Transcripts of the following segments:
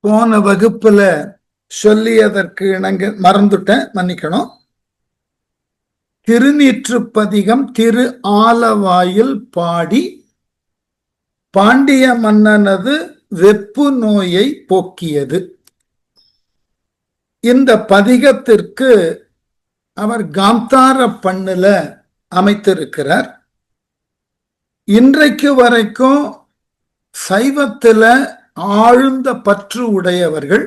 போன வகுப்புல சொல்லியதற்கு இணங்க மறந்துட்டேன், மன்னிக்கணும். திருநீற்றுப்பதிகம் திரு ஆலவாயில் பாடி பாண்டிய மன்னனது வெப்பு நோயை போக்கியது. இந்த பதிகத்திற்கு அவர் காந்தார பண்ணுல அமைத்திருக்கிறார். இன்றைக்கு வரைக்கும் சைவத்துல ஆழ்ந்த பற்று உடையவர்கள்,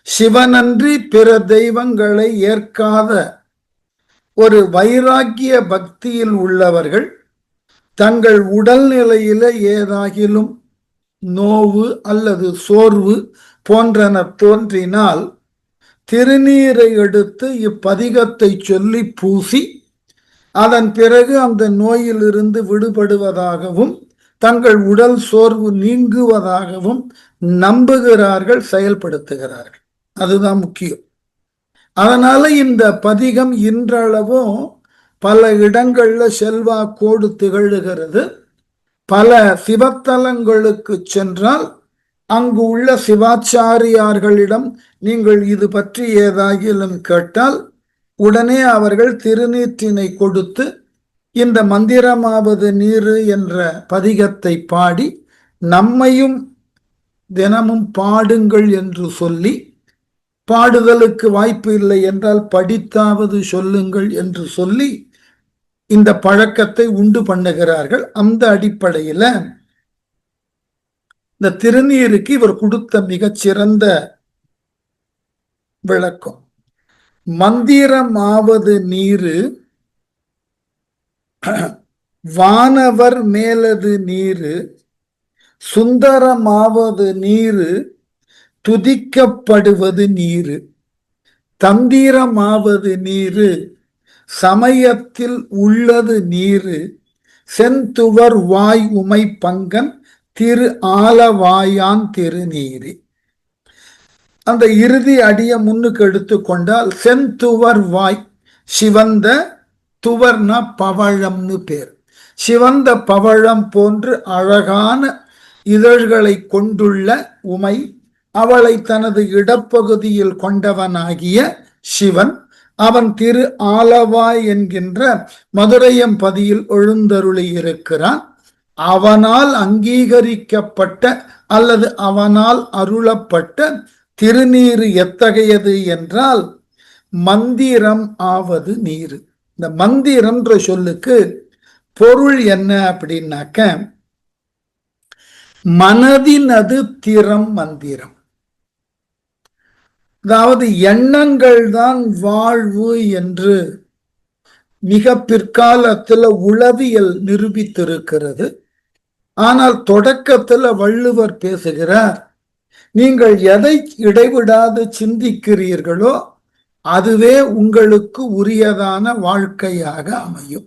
சிவனன்றி பிற தெய்வங்களை ஏற்காத ஒரு வைராக்கிய பக்தியில் உள்ளவர்கள், தங்கள் உடல்நிலையில ஏதாகிலும் நோவு அல்லது சோர்வு போன்றன தோன்றினால் திருநீரை எடுத்து இப்பதிகத்தை சொல்லி பூசி அதன் பிறகு அந்த நோயிலிருந்து விடுபடுவதாகவும் தங்கள் உடல் சோர்வு நீங்குவதாகவும் நம்புகிறார்கள், செயல்படுத்துகிறார்கள். அதுதான் முக்கியம். அதனால இந்த பதிகம் இன்றளவும் பல இடங்கள்ல செல்வாக்கோடு திகழ்கிறது. பல சிவத்தலங்களுக்கு சென்றால் அங்கு உள்ள சிவாச்சாரியார்களிடம் நீங்கள் இது பற்றி ஏதாகிலும் கேட்டால் உடனே அவர்கள் திருநீற்றினை கொடுத்து இந்த மந்திரமாவது நீரு என்ற பதிகத்தை பாடி நம்மையும் தினமும் பாடுங்கள் என்று சொல்லி, பாடுதலுக்கு வாய்ப்பு இல்லை என்றால் படித்தாவது சொல்லுங்கள் என்று சொல்லி இந்த பழக்கத்தை உண்டு பண்ணுகிறார்கள். அந்த அடிப்படையில இந்த திருநீருக்கு இவர் கொடுத்த மிகச்சிறந்த விளக்கம். மந்திரமாவது நீரு, வானவர் மேலது நீரு, சுந்தரமாவது நீரு, துதிக்கப்படுவது நீரு, தந்திரமாவது நீரு, சமயத்தில் உள்ளது நீரு, செந்துவர் வாய் உமை பங்கன் திரு ஆலவாயான் திருநீரு. அந்த இறுதி அடிய முன்னுக்கு எடுத்துக்கொண்டால் செந்துவர் வாய், சிவந்த துவர்னா பவழம்னு பேர், சிவந்த பவழம் போன்று அழகான இதழ்களை கொண்டுள்ள உமை, அவளை தனது இடப்பகுதியில் கொண்டவனாகிய சிவன், அவன் திரு ஆலவாய் என்கின்ற மதுரையம்பதியில் எழுந்தருளி இருக்கிறான். அவனால் அங்கீகரிக்கப்பட்ட அல்லது அவனால் அருளப்பட்ட திருநீரு எத்தகையது என்றால் மந்திரம் ஆவது நீரு. இந்த மந்திரம்ன்ற சொல்லுக்கு பொருள் என்ன அப்படின்னாக்க, மனதினது திறம் மந்திரம். அதாவது எண்ணங்கள் தான் வாழ்வு என்று மிக பிற்காலத்துல உளவியல் நிரூபித்திருக்கிறது. ஆனால் தொடக்கத்துல வள்ளுவர் பேசுகிறார், நீங்கள் எதை இடைவிடாது சிந்திக்கிறீர்களோ அதுவே உங்களுக்கு உரியதான வாழ்க்கையாக அமையும்.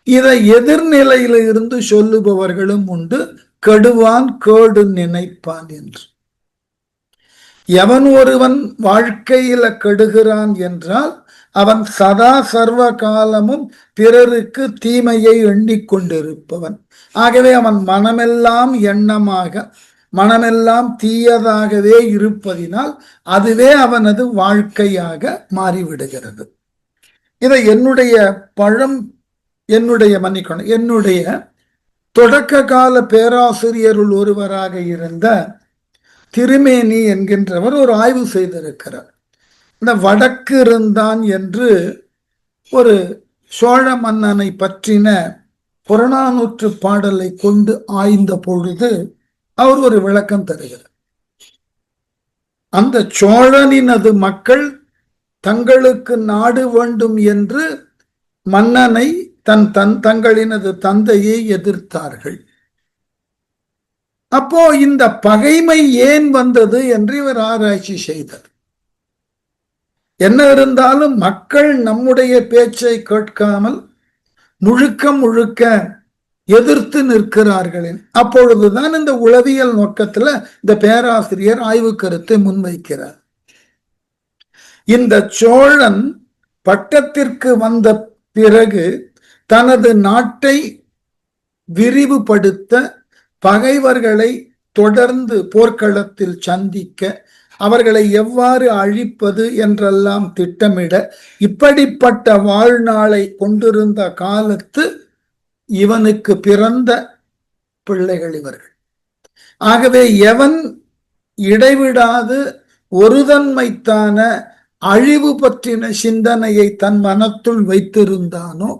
இதை எதிர்நிலையில இருந்து சொல்லுபவர்களும் உண்டு, கெடுவான் கேடு நினைப்பான் என்று. எவன் ஒருவன் வாழ்க்கையில கெடுகிறான் என்றால் அவன் சதா சர்வ காலமும் பிறருக்கு தீமையை எண்ணிக்கொண்டிருப்பவன். ஆகவே அவன் மனமெல்லாம் எண்ணமாக, மனமெல்லாம் தீயதாகவே இருப்பதினால் அதுவே அவனது வாழ்க்கையாக மாறிவிடுகிறது. இதை என்னுடைய தொடக்க கால பேராசிரியருள் ஒருவராக இருந்த திருமேனி என்கின்றவர் ஒரு ஆய்வு செய்திருக்கிறார். இந்த வடக்கு இருந்தான் என்று ஒரு சோழ மன்னனை பற்றின புறநானூற்று பாடலை கொண்டு ஆய்ந்த பொழுது அவர் ஒரு விளக்கம் தருகிறார். அந்த சோழனினது மக்கள் தங்களுக்கு நாடு வேண்டும் என்று மன்னனை தங்களினது தந்தையை எதிர்த்தார்கள். அப்போ இந்த பகைமை ஏன் வந்தது என்று இவர் ஆராய்ச்சி செய்தார். என்ன இருந்தாலும் மக்கள் நம்முடைய பேச்சை கேட்காமல் முழுக்க எதிர்த்து நிற்கிறார்கள். அப்பொழுதுதான் இந்த உளவியல் நோக்கத்துல இந்த பேராசிரியர் ஆய்வு கருத்தை முன்வைக்கிறார். இந்த சோழன் பட்டத்திற்கு வந்த பிறகு தனது நாட்டை விரிவுபடுத்த, பகைவர்களை தொடர்ந்து போர்க்களத்தில் சந்திக்க, அவர்களை எவ்வாறு அழிப்பது என்றெல்லாம் திட்டமிட, இப்படிப்பட்ட வாழ்நாளை கொண்டிருந்த காலத்து இவனுக்கு பிறந்த பிள்ளைகள் இவர்கள். ஆகவே எவன் இடைவிடாது ஒருதன்மைத்தான அழிவு பற்றின சிந்தனையை தன் மனத்துள் வைத்திருந்தானோ,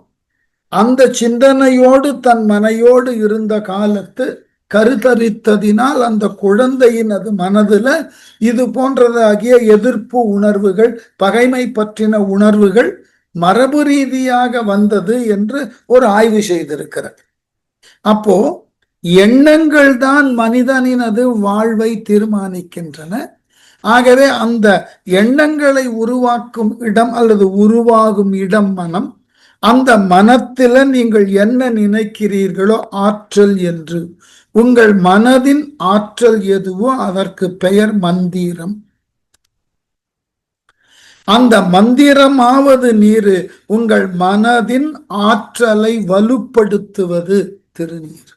அந்த சிந்தனையோடு தன் மனையோடு இருந்த காலத்து கருத்தரித்ததினால் அந்த குழந்தையின் அது மனதுல இது போன்றதாகிய எதிர்ப்பு உணர்வுகள், பகைமை பற்றின உணர்வுகள் மரபு ரீதியாக வந்தது என்று ஒரு ஆய்வு செய்திருக்கிறார். அப்போ எண்ணங்கள் தான் மனிதனினது வாழ்வை தீர்மானிக்கின்றன. ஆகவே அந்த எண்ணங்களை உருவாக்கும் இடம் அல்லது உருவாகும் இடம் மனம். அந்த மனத்தில நீங்கள் என்ன நினைக்கிறீர்களோ ஆற்றல் என்று, உங்கள் மனதின் ஆற்றல் எதுவோ அதற்கு பெயர் மந்திரம். அந்த மந்திரமாவது நீரு, உங்கள் மனதின் ஆற்றலை வலுப்படுத்துவது திருநீர்.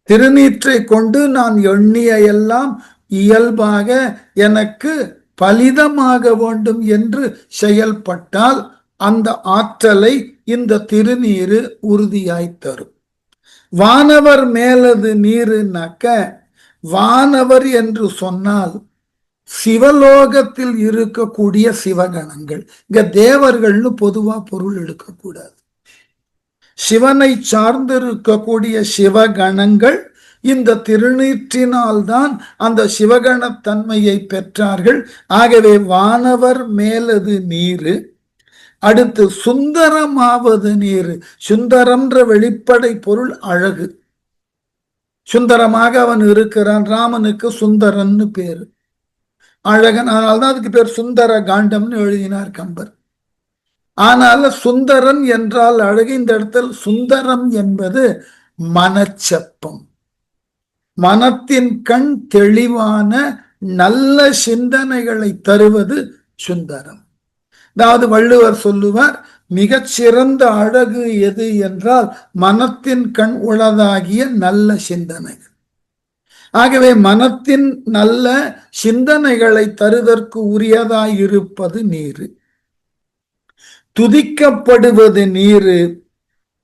திருநீற்றை கொண்டு நான் எண்ணிய எல்லாம் இயல்பாக எனக்கு பலிதமாக வேண்டும் என்று செயல்பட்டால் அந்த ஆற்றலை இந்த திருநீரு உறுதியாய் தரும். வானவர் மேலது நீருனாக்க, வானவர் என்று சொன்னால் சிவலோகத்தில் இருக்கக்கூடிய சிவகணங்கள். இங்க தேவர்கள்னு பொதுவா பொருள் எடுக்கக்கூடாது. சிவனை சார்ந்திருக்கக்கூடிய சிவகணங்கள் இந்த திருநீற்றினால்தான் அந்த சிவகணத்தன்மையை பெற்றார்கள். ஆகவே வானவர் மேலது நீரு. அடுத்து சுந்தரமாவது நீரு. சுந்தரம்ன்ற வெளிப்படை பொருள் அழகு. சுந்தரமாக அவன் இருக்கிறான். ராமனுக்கு சுந்தரன்னு பேரு, அழகன். அதனால்தான் அதுக்கு பேர் சுந்தர காண்டம்னு எழுதினார் கம்பர். ஆனால் சுந்தரன் என்றால் அழகு. இந்த இடத்தில் சுந்தரம் என்பது மனச்செப்பம். மனத்தின் கண் தெளிவான நல்ல சிந்தனைகளை தருவது சுந்தரம். அதாவது வள்ளுவர் சொல்லுவார், மிகச்சிறந்த அழகு எது என்றால் மனத்தின் கண் உளதாகிய நல்ல சிந்தனைகள். ஆகவே மனத்தின் நல்ல சிந்தனைகளை தருவதற்கு உரியதாயிருப்பது நீரு. துதிக்கப்படுவது நீரு.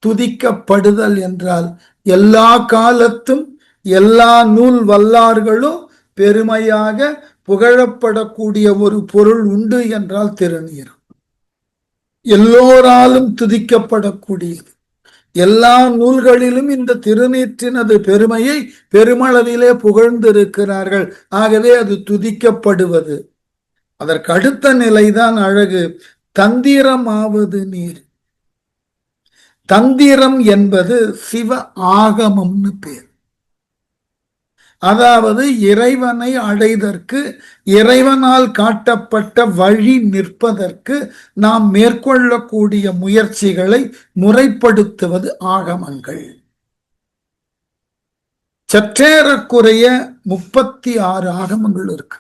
துதிக்கப்படுதல் என்றால் எல்லா காலத்தும் எல்லா நூல் வல்லார்களும் பெருமையாக புகழப்படக்கூடிய ஒரு பொருள் உண்டு என்றால் திருநீர். எல்லோராலும் துதிக்கப்படக்கூடியது. எல்லா நூல்களிலும் இந்த திருநீற்றினது பெருமையை பெருமளவிலே புகழ்ந்திருக்கிறார்கள். ஆகவே அது துதிக்கப்படுவது. அதற்கு அடுத்த நிலைதான் அழகு. தந்திரமாவது நீர். தந்திரம் என்பது சிவ ஆகமம்னு பேர். அதாவது இறைவனை அடைதற்கு, இறைவனால் காட்டப்பட்ட வழி நிற்பதற்கு நாம் மேற்கொள்ளக்கூடிய முயற்சிகளை முறைப்படுத்துவது ஆகமங்கள். சற்றேறக்குறைய 36 ஆகமங்கள் இருக்கு.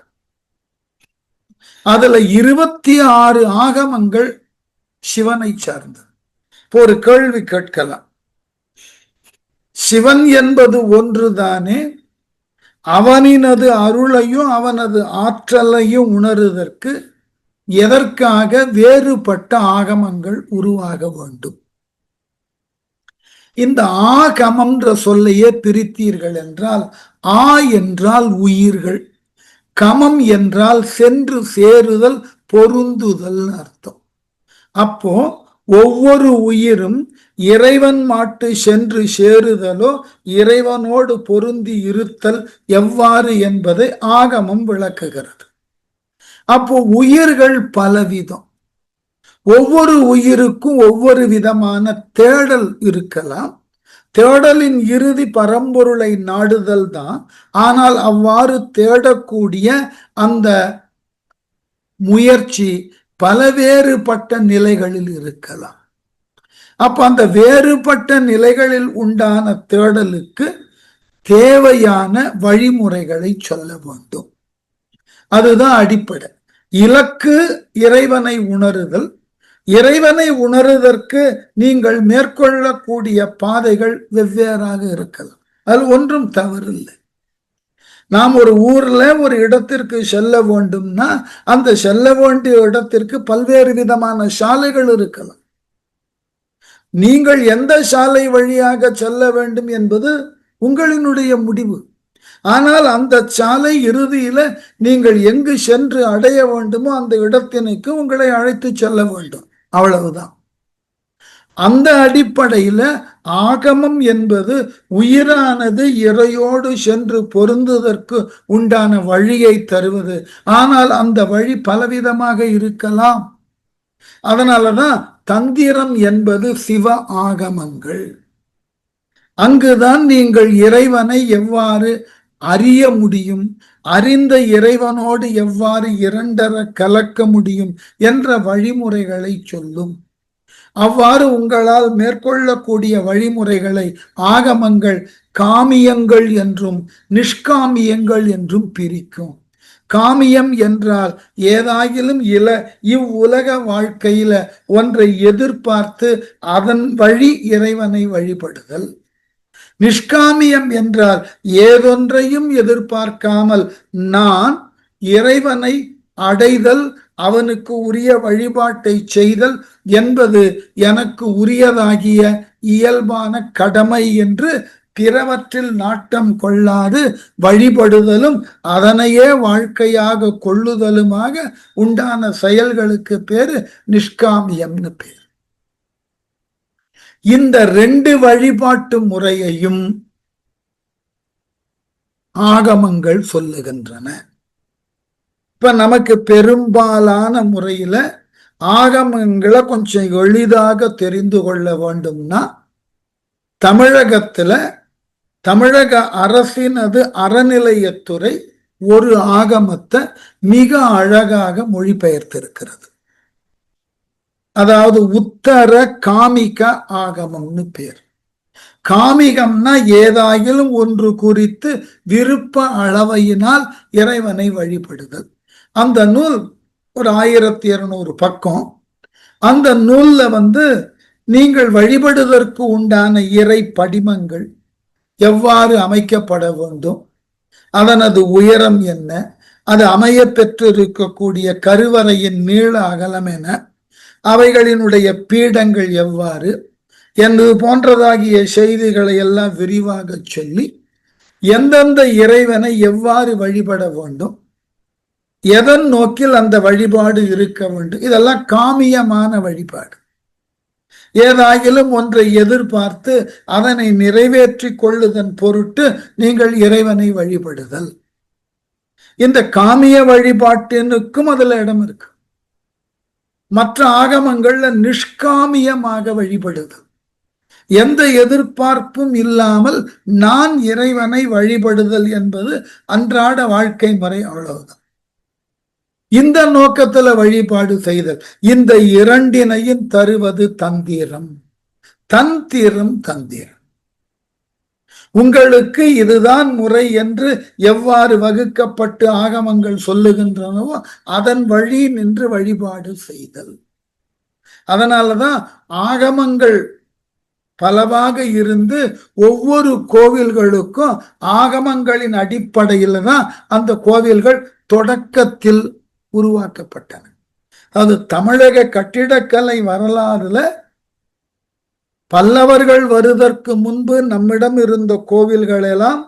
அதுல 26 ஆகமங்கள் சிவனை சார்ந்தது. ஒரு கேள்வி கேட்கலாம், சிவன் என்பது ஒன்றுதானே, அவனினது அருளையும் அவனது ஆற்றலையும் உணருவதற்கு எதற்காக வேறுபட்ட ஆகமங்கள் உருவாக வேண்டும்? இந்த ஆகமம்ன்ற சொல்லையே பிரித்தீர்கள் என்றால், ஆ என்றால் உயிர்கள், கமம் என்றால் சென்று சேருதல், பொருந்துதல் அர்த்தம். அப்போ ஒவ்வொரு உயிரும் இறைவன் மாட்டு சென்று சேருதலோ இறைவனோடு பொருந்தி இருத்தல் எவ்வாறு என்பதை ஆகமம் விளக்குகிறது. அப்போ உயிர்கள் பலவிதம். ஒவ்வொரு உயிருக்கும் ஒவ்வொரு விதமான தேடல் இருக்கலாம். தேடலின் இறுதி பரம்பொருளை நாடுதல் தான். ஆனால் அவ்வாறு தேடக்கூடிய அந்த முயற்சி பல வேறுபட்ட நிலைகளில் இருக்கலாம். அப்ப அந்த வேறுபட்ட நிலைகளில் உண்டான தேடலுக்கு தேவையான வழிமுறைகளை சொல்ல வேண்டும். அதுதான் அடிப்படை. இலக்கு இறைவனை உணருதல். இறைவனை உணருவதற்கு நீங்கள் மேற்கொள்ளக்கூடிய பாதைகள் வெவ்வேறாக இருக்கலாம். அது ஒன்றும் தவறில்லை. நாம் ஒரு ஊர்ல ஒரு இடத்திற்கு செல்ல வேண்டும்னா அந்த செல்ல வேண்டிய இடத்திற்கு பல்வேறு விதமான சாலைகள் இருக்கலாம். நீங்கள் எந்த சாலை வழியாக செல்ல வேண்டும் என்பது உங்களினுடைய முடிவு. ஆனால் அந்த சாலை இறுதியில நீங்கள் எங்கு சென்று அடைய வேண்டுமோ அந்த இடத்தினுக்கு உங்களை அழைத்து செல்ல வேண்டும், அவ்வளவுதான். அந்த அடிப்படையில ஆகமம் என்பது உயிரானது இறையோடு சென்று பொருந்துவதற்கு உண்டான வழியை தருவது. ஆனால் அந்த வழி பலவிதமாக இருக்கலாம். அதனாலதான் தந்திரம் என்பது சிவ ஆகமங்கள். அங்குதான் நீங்கள் இறைவனை எவ்வாறு அறிய முடியும், அறிந்த இறைவனோடு எவ்வாறு இரண்டர கலக்க முடியும் என்ற வழிமுறைகளை சொல்லும். அவ்வாறு உங்களால் மேற்கொள்ளக்கூடிய வழிமுறைகளை ஆகமங்கள் காமியங்கள் என்றும் நிஷ்காமியங்கள் என்றும் பிரிக்கும். காமியம் என்றால் ஏதாயிலும் இவ்வுலக வாழ்க்கையில ஒன்றை எதிர்பார்த்து அதன் வழி இறைவனை வழிபடுதல். நிஷ்காமியம் என்றால் ஏதொன்றையும் எதிர்பார்க்காமல் நான் இறைவனை அடைதல், அவனுக்கு உரிய வழிபாட்டை செய்தல் என்பது எனக்கு உரியதாகிய இயல்பான கடமை என்று பிறவற்றில் நாட்டம் கொள்ளாது வழிபடுதலும் அதனையே வாழ்க்கையாக கொள்ளுதலுமாக உண்டான செயல்களுக்கு பேரு நிஷ்காமியம்னு பேர். இந்த ரெண்டு வழிபாட்டு முறையையும் ஆகமங்கள் சொல்லுகின்றன. இப்ப நமக்கு பெரும்பாலான முறையில ஆகமங்களை கொஞ்சம் எளிதாக தெரிந்து கொள்ள வேண்டும்னா, தமிழகத்துல தமிழக அரசினது அறநிலையத்துறை ஒரு ஆகமத்தை மிக அழகாக மொழிபெயர்த்திருக்கிறது. அதாவது உத்தர காமிக ஆகமம்னு பேர். காமிகம்னா ஏதாயிலும் ஒன்று குறித்து விருப்ப அளவையினால் இறைவனை வழிபடுதல். அந்த நூல் ஒரு 1200 பக்கம். அந்த நூல்ல நீங்கள் வழிபடுவதற்கு உண்டான இறை படிமங்கள் எவ்வாறு அமைக்கப்பட வேண்டும், அதனது உயரம் என்ன, அது அமைய பெற்றிருக்கக்கூடிய கருவறையின் நீள அகலம் என, அவைகளினுடைய பீடங்கள் எவ்வாறு என்பது போன்றதாகிய செய்திகளை எல்லாம் விரிவாக சொல்லி எந்தெந்த இறைவனை எவ்வாறு வழிபட வேண்டும், எதன் நோக்கில் அந்த வழிபாடு இருக்க வேண்டும், இதெல்லாம் காமியமான வழிபாடு. ஏதாயிலும் ஒன்றை எதிர்பார்த்து அதனை நிறைவேற்றி கொள்ளுதன் பொருட்டு நீங்கள் இறைவனை வழிபடுதல். இந்த காமிய வழிபாட்டினுக்கும் அதுல இடம் இருக்கு. மற்ற ஆகமங்கள்ல நிஷ்காமியமாக வழிபடுதல், எந்த எதிர்பார்ப்பும் இல்லாமல் நான் இறைவனை வழிபடுதல் என்பது அன்றாட வாழ்க்கை முறை, அவ்வளவுதான். இந்த நோக்கத்துல வழிபாடு செய்தல். இந்த இரண்டினையும் தருவது தந்திரம். தந்திரம் உங்களுக்கு இதுதான் முறை என்று எவ்வாறு வகுக்கப்பட்டு ஆகமங்கள் சொல்லுகின்றனவோ அதன் வழி நின்று வழிபாடு செய்தல். அதனாலதான் ஆகமங்கள் பலவாக இருந்து ஒவ்வொரு கோவில்களுக்கும் ஆகமங்களின் அடிப்படையில தான் அந்த கோவில்கள் தொடக்கத்தில் உருவாக்கப்பட்டன. அது தமிழக கட்டிடக்கலை வரலாறுல பல்லவர்கள் வருவதற்கு முன்பு நம்மிடம் இருந்த கோவில்கள் எல்லாம்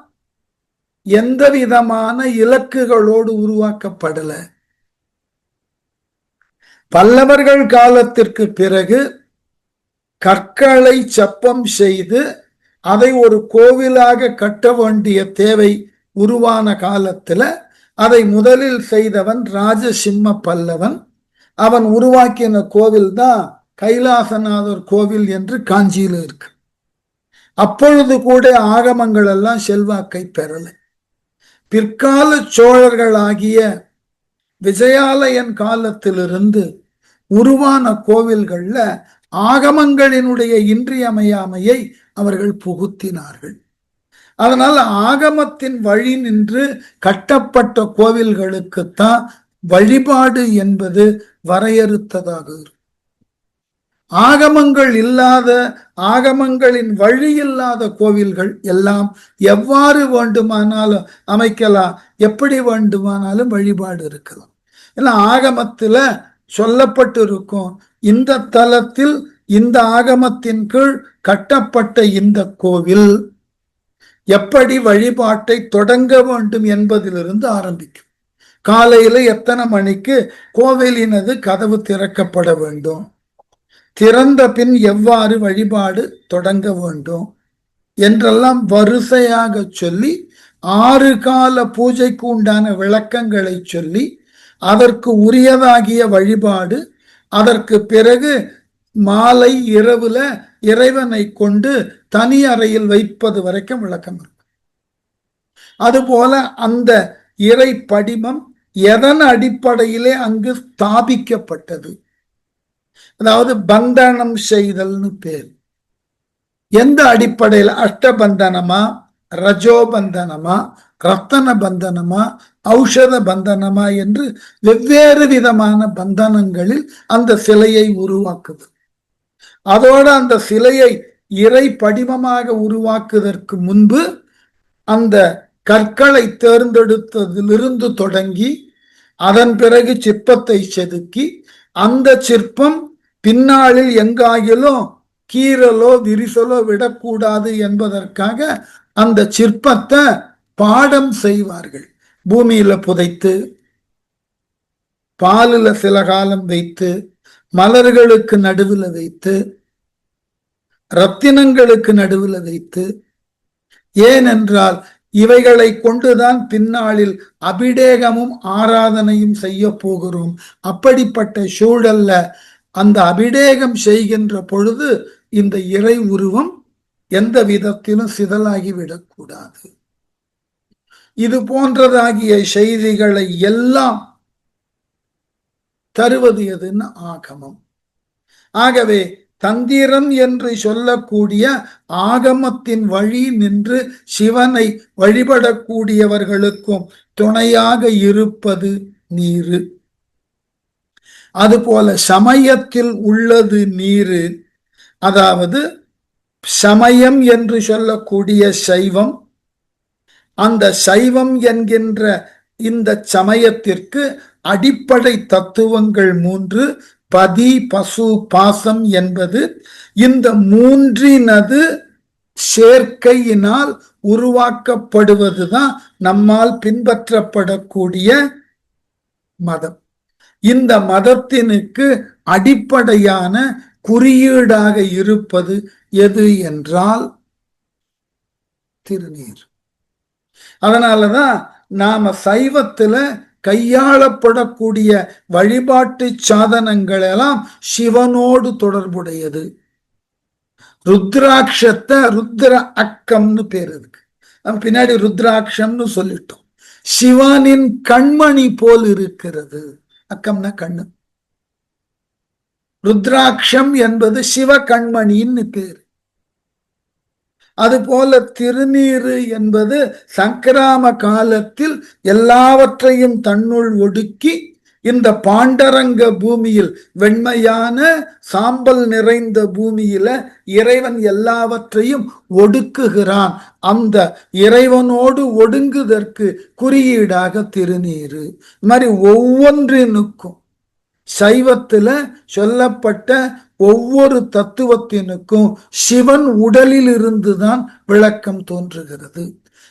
எந்த விதமான இலக்குகளோடு உருவாக்கப்படல. பல்லவர்கள் காலத்திற்கு பிறகு கற்களை செப்பம் செய்து அதை ஒரு கோவிலாக கட்ட வேண்டிய தேவை உருவான காலத்துல அதை முதலில் செய்தவன் ராஜசிம்ம பல்லவன். அவன் உருவாக்கின கோவில் தான் கைலாசநாதர் கோவில் என்று காஞ்சியில் இருக்கு. அப்பொழுது கூட ஆகமங்கள் எல்லாம் செல்வாக்கை பெறல. பிற்கால சோழர்களாகிய விஜயாலயன் காலத்திலிருந்து உருவான கோவில்கள்ல ஆகமங்களினுடைய இன்றியமையாமையை அவர்கள் புகுத்தினார்கள். அதனால் ஆகமத்தின் வழி நின்று கட்டப்பட்ட கோவில்களுக்குத்தான் வழிபாடு என்பது வரையறுத்ததாக இருக்கும். ஆகமங்கள் இல்லாத, ஆகமங்களின் வழி இல்லாத கோவில்கள் எல்லாம் எவ்வாறு வேண்டுமானாலும் அமைக்கலாம், எப்படி வேண்டுமானாலும் வழிபாடு இருக்கலாம். ஏன்னா ஆகமத்துல சொல்லப்பட்டு இருக்கும், இந்த தலத்தில் இந்த ஆகமத்தின் கீழ் கட்டப்பட்ட இந்த கோவில் எப்படி வழிபாட்டை தொடங்க வேண்டும் என்பதிலிருந்து ஆரம்பிக்கும். காலையில எத்தனை மணிக்கு கோவிலினது கதவு திறக்கப்பட வேண்டும், திறந்த பின் எவ்வாறு வழிபாடு தொடங்க வேண்டும் என்றெல்லாம் வரிசையாக சொல்லி 6 கால பூஜைக்கு உண்டான விளக்கங்களை சொல்லி அதற்கு உரியதாகிய வழிபாடு, அதற்கு பிறகு மாலை இரவுல இறைவனை கொண்டு தனி அறையில் வைப்பது வரைக்கும் விளக்கம் இருக்கு. அதுபோல அந்த இறை படிமம் எதன் அடிப்படையிலே அங்கு ஸ்தாபிக்கப்பட்டது, அதாவது பந்தனம் செய்தல்னு பேர். எந்த அடிப்படையில், அஷ்டபந்தனமா, ரஜோபந்தனமா, ரத்தன பந்தனமா, ஔஷத பந்தனமா என்று வெவ்வேறு விதமான பந்தனங்களில் அந்த சிலையை உருவாக்குது. அதோடு அந்த சிலையை இறை படிமமாக உருவாக்குவதற்கு முன்பு அந்த கற்களை தேர்ந்தெடுத்ததிலிருந்து தொடங்கி அதன் பிறகு சிற்பத்தை செதுக்கி அந்த சிற்பம் பின்னாளில் எங்காயிலும் கீறலோ விரிசலோ விடக்கூடாது என்பதற்காக அந்த சிற்பத்தை பாடம் செய்வார்கள். பூமியில புதைத்து, பாலில சில காலம் வைத்து, மலர்களுக்கு நடுவில் வைத்து, ரத்தினங்களுக்கு நடுவில் வைத்து. ஏனென்றால் இவைகளை கொண்டுதான் பின்னாளில் அபிடேகமும் ஆராதனையும் செய்ய போகிறோம். அப்படிப்பட்ட சூழல்ல அந்த அபிடேகம் செய்கின்ற பொழுது இந்த இறை உருவம் எந்த விதத்திலும் சிதலாகிவிடக்கூடாது. இது போன்றதாகிய செய்திகளை எல்லாம் தருவது எதுன்னு ஆகமம். ஆகவே தந்திரம் என்று சொல்லக்கூடிய ஆகமத்தின் வழி நின்று சிவனை வழிபடக்கூடியவர்களுக்கும் துணையாக இருப்பது நீரு. அதுபோல சமயத்தில் உள்ளது நீரு. அதாவது சமயம் என்று சொல்லக்கூடிய சைவம், அந்த சைவம் என்கின்ற இந்த சமயத்திற்கு அடிப்படை தத்துவங்கள் 3: பதி, பசு, பாசம் என்பது. இந்த மூன்றினது சேர்க்கையினால் உருவாக்கப்படுவதுதான் நம்மால் பின்பற்றப்படக்கூடிய மதம். இந்த மதத்தினுக்கு அடிப்படையான குறியீடாக இருப்பது எது என்றால் திருநீர். அதனாலதான் நாம சைவத்துல கையாளப்படக்கூடிய வழிபாட்டு சாதனங்கள் எல்லாம் சிவனோடு தொடர்புடையது. ருத்ராட்சத்தை ருத்ர அக்கம்னு பேர் இருக்கு, நம்ம பின்னாடி ருத்ராட்சம்னு சொல்லிட்டோம். சிவனின் கண்மணி போல் இருக்கிறது. அக்கம்னா கண்ணு, ருத்ராட்சம் என்பது சிவ கண்மணின்னு பேர். அதுபோல திருநீரு என்பது சங்கிராம காலத்தில் எல்லாவற்றையும் தன்னுள் ஒடுக்கி இந்த பாண்டரங்க பூமியில், வெண்மையான சாம்பல் நிறைந்த பூமியில இறைவன் எல்லாவற்றையும் ஒடுக்குகிறான். அந்த இறைவனோடு ஒடுங்குதற்கு குறியீடாக திருநீரு. இது மாதிரி ஒவ்வொன்றினுக்கும் சைவத்துல சொல்லப்பட்ட ஒவ்வொரு தத்துவத்தினுக்கும் சிவன் உடலில் இருந்துதான் விளக்கம் தோன்றுகிறது.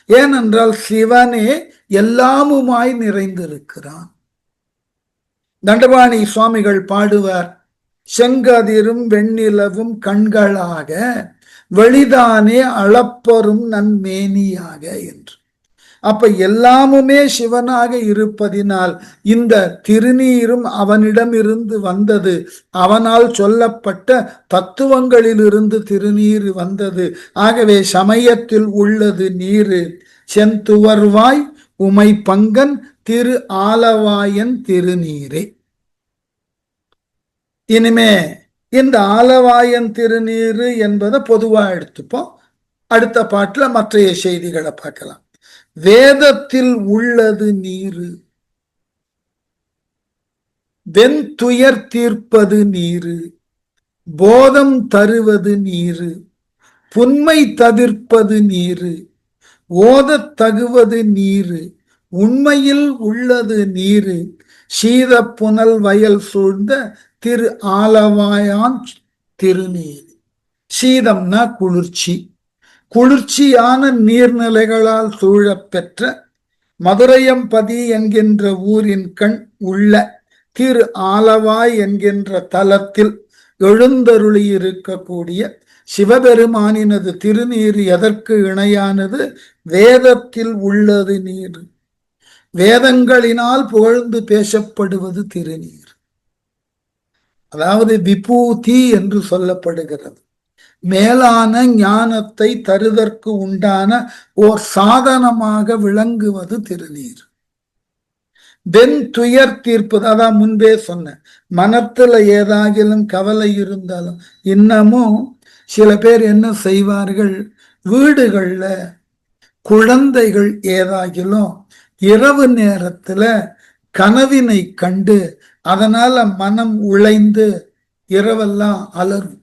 ஏனென்றால் சிவனே எல்லாமுமாய் நிறைந்திருக்கிறான். தண்டபாணி சுவாமிகள் பாடுவார், செங்கதிரும் வெண்ணிலவும் கண்களாக வெளிதானே அளப்பரும் நன்மேனியாக என்று. அப்ப எல்லாமுமே சிவனாக இருப்பதினால் இந்த திருநீரும் அவனிடமிருந்து வந்தது. அவனால் சொல்லப்பட்ட தத்துவங்களிலிருந்து திருநீர் வந்தது. ஆகவே சமயத்தில் உள்ளது நீரு. செந்துவர்வாய் உமை பங்கன் திரு ஆலவாயன் திருநீரே. இனிமே இந்த ஆலவாயன் திருநீரு என்பதை பொதுவா எடுத்துப்போம். அடுத்த பாட்டுல மற்றைய செய்திகளை பார்க்கலாம். வேதத்தில் உள்ளது நீரு, வெண்துயர் தீர்ப்பது நீரு. போதம் தருவது நீரு, புன்மை தவிர்ப்பது நீரு, ஓதத் தகுவது நீரு, உண்மையில் உள்ளது நீரு, சீத புனல் வயல் சூழ்ந்த திரு ஆலவாயான் திருநீர். சீதம்னா குளிர்ச்சி, குளிர்ச்சியான நீர்நிலைகளால் சூழப்பெற்ற மதுரையம்பதி என்கின்ற ஊரின் கண் உள்ள திரு ஆலவாய் என்கின்ற தலத்தில் எழுந்தருளி இருக்கக்கூடிய சிவபெருமானினது திருநீர் எதற்கு இணையானது? வேதத்தில் உள்ளது நீர். வேதங்களினால் புகழ்ந்து பேசப்படுவது திருநீர். அதாவது விபூதி என்று சொல்லப்படுகிறது. மேலான ஞானத்தை தருதற்கு உண்டான ஓர் சாதனமாக விளங்குவது திருநீர். வெண் துயர் தீர்ப்பது, அதான் முன்பே சொன்ன, மனத்துல ஏதாகிலும் கவலை இருந்தாலும் இன்னமும் சில பேர் என்ன செய்வார்கள், வீடுகள்ல குழந்தைகள் ஏதாகிலும் இரவு நேரத்துல கனவினை கண்டு அதனால மனம் உழைந்து இரவெல்லாம் அலரும்.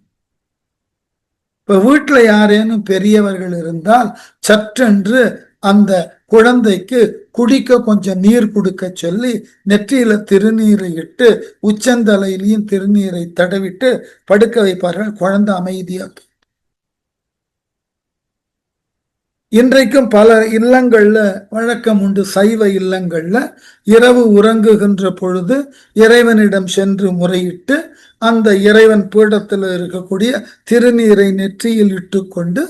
இப்ப வீட்டுல யாரேனும் பெரியவர்கள் இருந்தால் சற்றென்று அந்த குழந்தைக்கு குடிக்க கொஞ்சம் நீர் கொடுக்க சொல்லி நெற்றியில திருநீரை இட்டு உச்சந்தலையிலையும் திருநீரை தடவிட்டு படுக்க வைப்பார்கள். குழந்தை அமைதியா. இன்றைக்கும் பல இல்லங்கள்ல வழக்கம் உண்டு. சைவ இல்லங்கள்ல இரவு உறங்குகின்ற பொழுது இறைவனிடம் சென்று முறையிட்டு அந்த இறைவன் பீடத்தில் இருக்கக்கூடிய திருநீரை நெற்றியில் இட்டுக்கொண்டு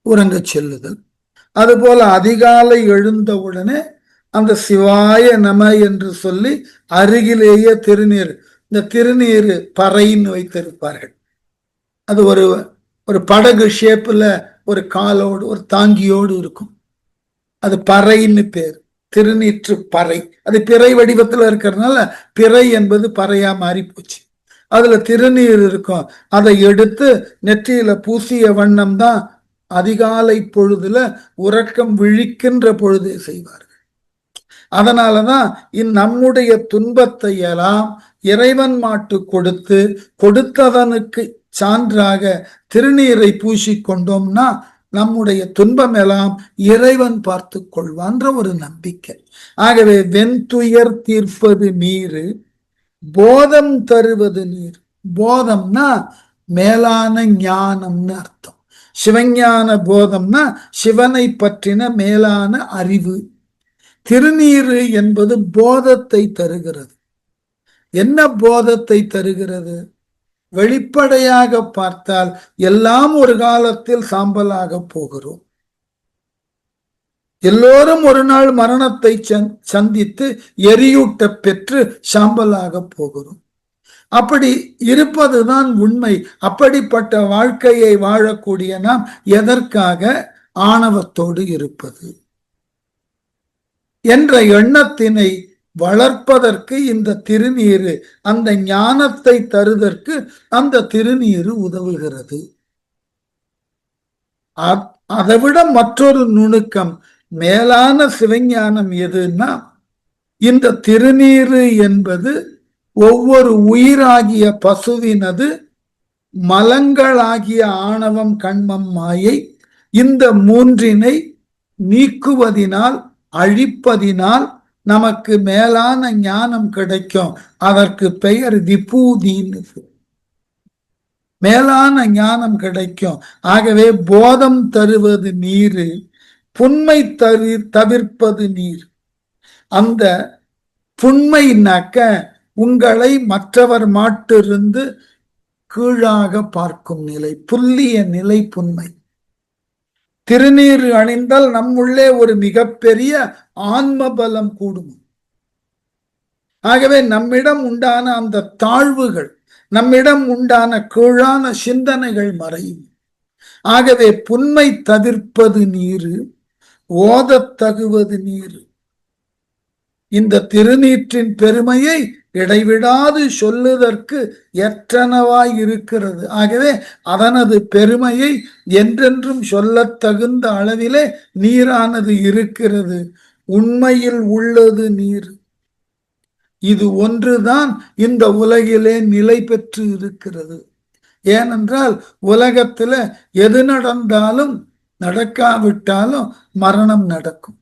உறங்க செல்லுதல். அதுபோல அதிகாலை எழுந்தவுடனே அந்த சிவாய நம என்று சொல்லி அருகிலேயே திருநீர், இந்த திருநீர் பறைன்னு வைத்திருப்பார்கள். அது ஒரு படகு ஷேப்புல ஒரு காலோடு ஒரு தாங்கியோடு இருக்கும். அது பறைன்னு பேர், திருநீற்று பறை. அது பிறை வடிவத்துல இருக்கிறதுனால பிறை என்பது பறையா மாறி போச்சு. அதுல திருநீர் இருக்கும். அதை எடுத்து நெற்றியில பூசிய வண்ணம் தான் அதிகாலை பொழுதுல உறக்கம் விழிக்கின்ற பொழுதே செய்வார்கள். அதனாலதான் நம்முடைய துன்பத்தை எல்லாம் இறைவன் மாட்டு கொடுத்து கொடுத்ததனுக்கு சான்றாக திருநீரை பூசிக்கொண்டோம்னா நம்முடைய துன்பம் எல்லாம் இறைவன் பார்த்து கொள்வான்ற ஒரு நம்பிக்கை. ஆகவே வெண்துயர் தீர்ப்பது நீரு, போதம் தருவது நீர். போதம்னா மேலான ஞானம்னு அர்த்தம். சிவஞான போதம்னா சிவனை பற்றின மேலான அறிவு. திருநீரு என்பது போதத்தை தருகிறது. என்ன போதத்தை தருகிறது? வெளிப்படையாக பார்த்தால் எல்லாம் ஒரு காலத்தில் சாம்பலாக போகிறோம். எல்லோரும் ஒரு நாள் மரணத்தை சந்தித்து எரியூட்ட பெற்று சாம்பலாக போகிறோம். அப்படி இருப்பதுதான் உண்மை. அப்படிப்பட்ட வாழ்க்கையை வாழக்கூடிய நாம் எதற்காக ஆணவத்தோடு இருப்பது என்ற எண்ணத்தினை வளர்ப்பதற்கு இந்த திருநீரு, அந்த ஞானத்தை தருவதற்கு அந்த திருநீரு உதவுகிறது. அதைவிட மற்றொரு நுணுக்கம், மேலான சிவஞானம் எதுன்னா, இந்த திருநீரு என்பது ஒவ்வொரு உயிராகிய பசுவினது மலங்களாகிய ஆணவம் கண்மம் மாயை, இந்த மூன்றினை நீக்குவதினால் அழிப்பதினால் நமக்கு மேலான ஞானம் கிடைக்கும். அதற்கு பெயர் விபூதின்னு. மேலான ஞானம் கிடைக்கும். ஆகவே போதம் தருவது நீரு, புன்மை தவிர்ப்பது நீர். அந்த புன்மைனாக்க உங்களை மற்றவர் மாட்டிருந்து கீழாக பார்க்கும் நிலை, புல்லிய நிலை புன்மை. திருநீர் அணிந்தால் நம்முள்ளே ஒரு மிகப்பெரிய ஆன்ம பலம் கூடும். ஆகவே நம்மிடம் உண்டான அந்த தாழ்வுகள், நம்மிடம் உண்டான கீழான சிந்தனைகள் மறையும். ஆகவே புன்மை தவிர்ப்பது நீரு, ஓதத் தகுவது நீரு. இந்த திருநீற்றின் பெருமையை இடைவிடாது சொல்லுதற்கு எற்றனவாய் இருக்கிறது. ஆகவே அதனது பெருமையை என்றென்றும் சொல்லத் தகுந்த அளவிலே நீரானது இருக்கிறது. உண்மையில் உள்ளது நீர். இது ஒன்றுதான் இந்த உலகிலே நிலை பெற்று இருக்கிறது. ஏனென்றால் உலகத்துல எது நடந்தாலும் நடக்காவிட்டாலும் மரணம் நடக்கும்.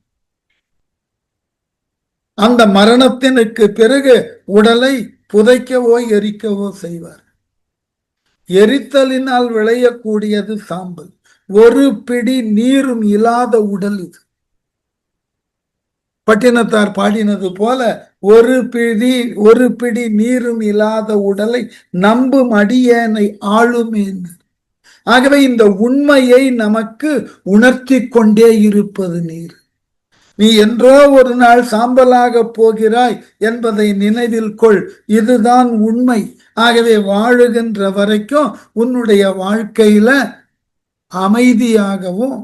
அந்த மரணத்தினுக்கு பிறகு உடலை புதைக்கவோ எரிக்கவோ செய்வார். எரித்தலினால் விளையக்கூடியது சாம்பல். ஒரு பிடி நீரும் இல்லாத உடல் இது. பட்டினத்தார் பாடினது போல ஒரு பிடி நீரும் இல்லாத உடலை நம்பும் அடியேனை ஆளுமேன். ஆகவே இந்த உண்மையை நமக்கு உணர்த்தி கொண்டே இருப்பது நீர். நீ என்றோ ஒரு நாள் சாம்பலாக போகிறாய் என்பதை நினைவில் கொள். இதுதான் உண்மை. ஆகவே வாழுகின்ற வரைக்கும் உன்னுடைய வாழ்க்கையில அமைதியாகவும்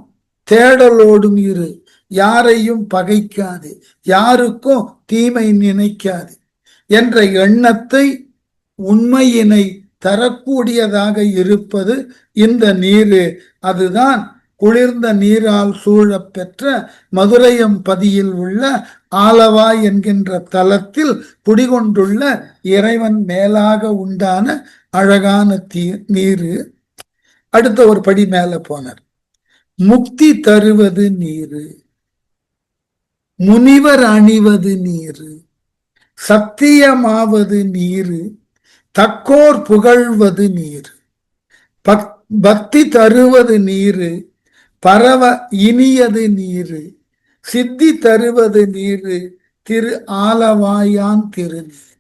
தேடலோடும் இரு. யாரையும் பகைக்காது, யாருக்கும் தீமை நினைக்காது என்ற எண்ணத்தை, உண்மையினை தரக்கூடியதாக இருப்பது இந்த நீரு. அதுதான் குளிர்ந்த நீரால் சூழ பெற்ற மதுரையம்பதியில் உள்ள ஆலவாய் என்கின்ற தலத்தில் குடிகொண்டுள்ள இறைவன் மேலாக உண்டான அழகான நீரு. அடுத்த ஒரு படி மேல போனார். முக்தி தருவது நீரு, முனிவர் அணிவது நீரு, சத்தியமாவது நீரு, தக்கோர் புகழ்வது நீரு, பக்தி தருவது நீரு, பரவ இனியது நீரு, சித்தி தருவது நீரு, திரு ஆலவாயான் திருநீர்.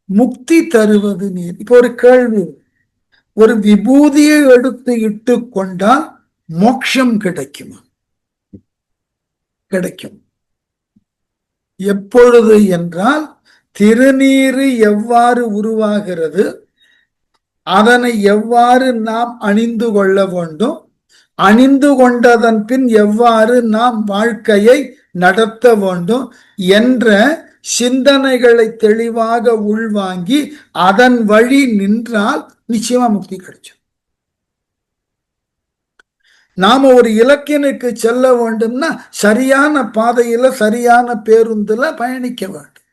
முக்தி தருவது நீர். இப்போ ஒரு கேள்வி, ஒரு விபூதியை எடுத்து இட்டு கொண்டால் மோட்சம் கிடைக்குமா? கிடைக்கும். எப்பொழுது என்றால், திருநீரு எவ்வாறு உருவாகிறது, அதனை எவ்வாறு நாம் அணிந்து கொள்ள வேண்டும், அணிந்து கொண்டதன் பின் எவ்வாறு நாம் வாழ்க்கையை நடத்த வேண்டும் என்ற சிந்தனைகளை தெளிவாக உள்வாங்கி அதன் வழி நின்றால் நிச்சயமா முக்தி கிடைக்கும். நாம ஒரு இலக்கினுக்கு செல்ல வேண்டும்னா சரியான பாதையில சரியான பேருந்துல பயணிக்க வேண்டும்.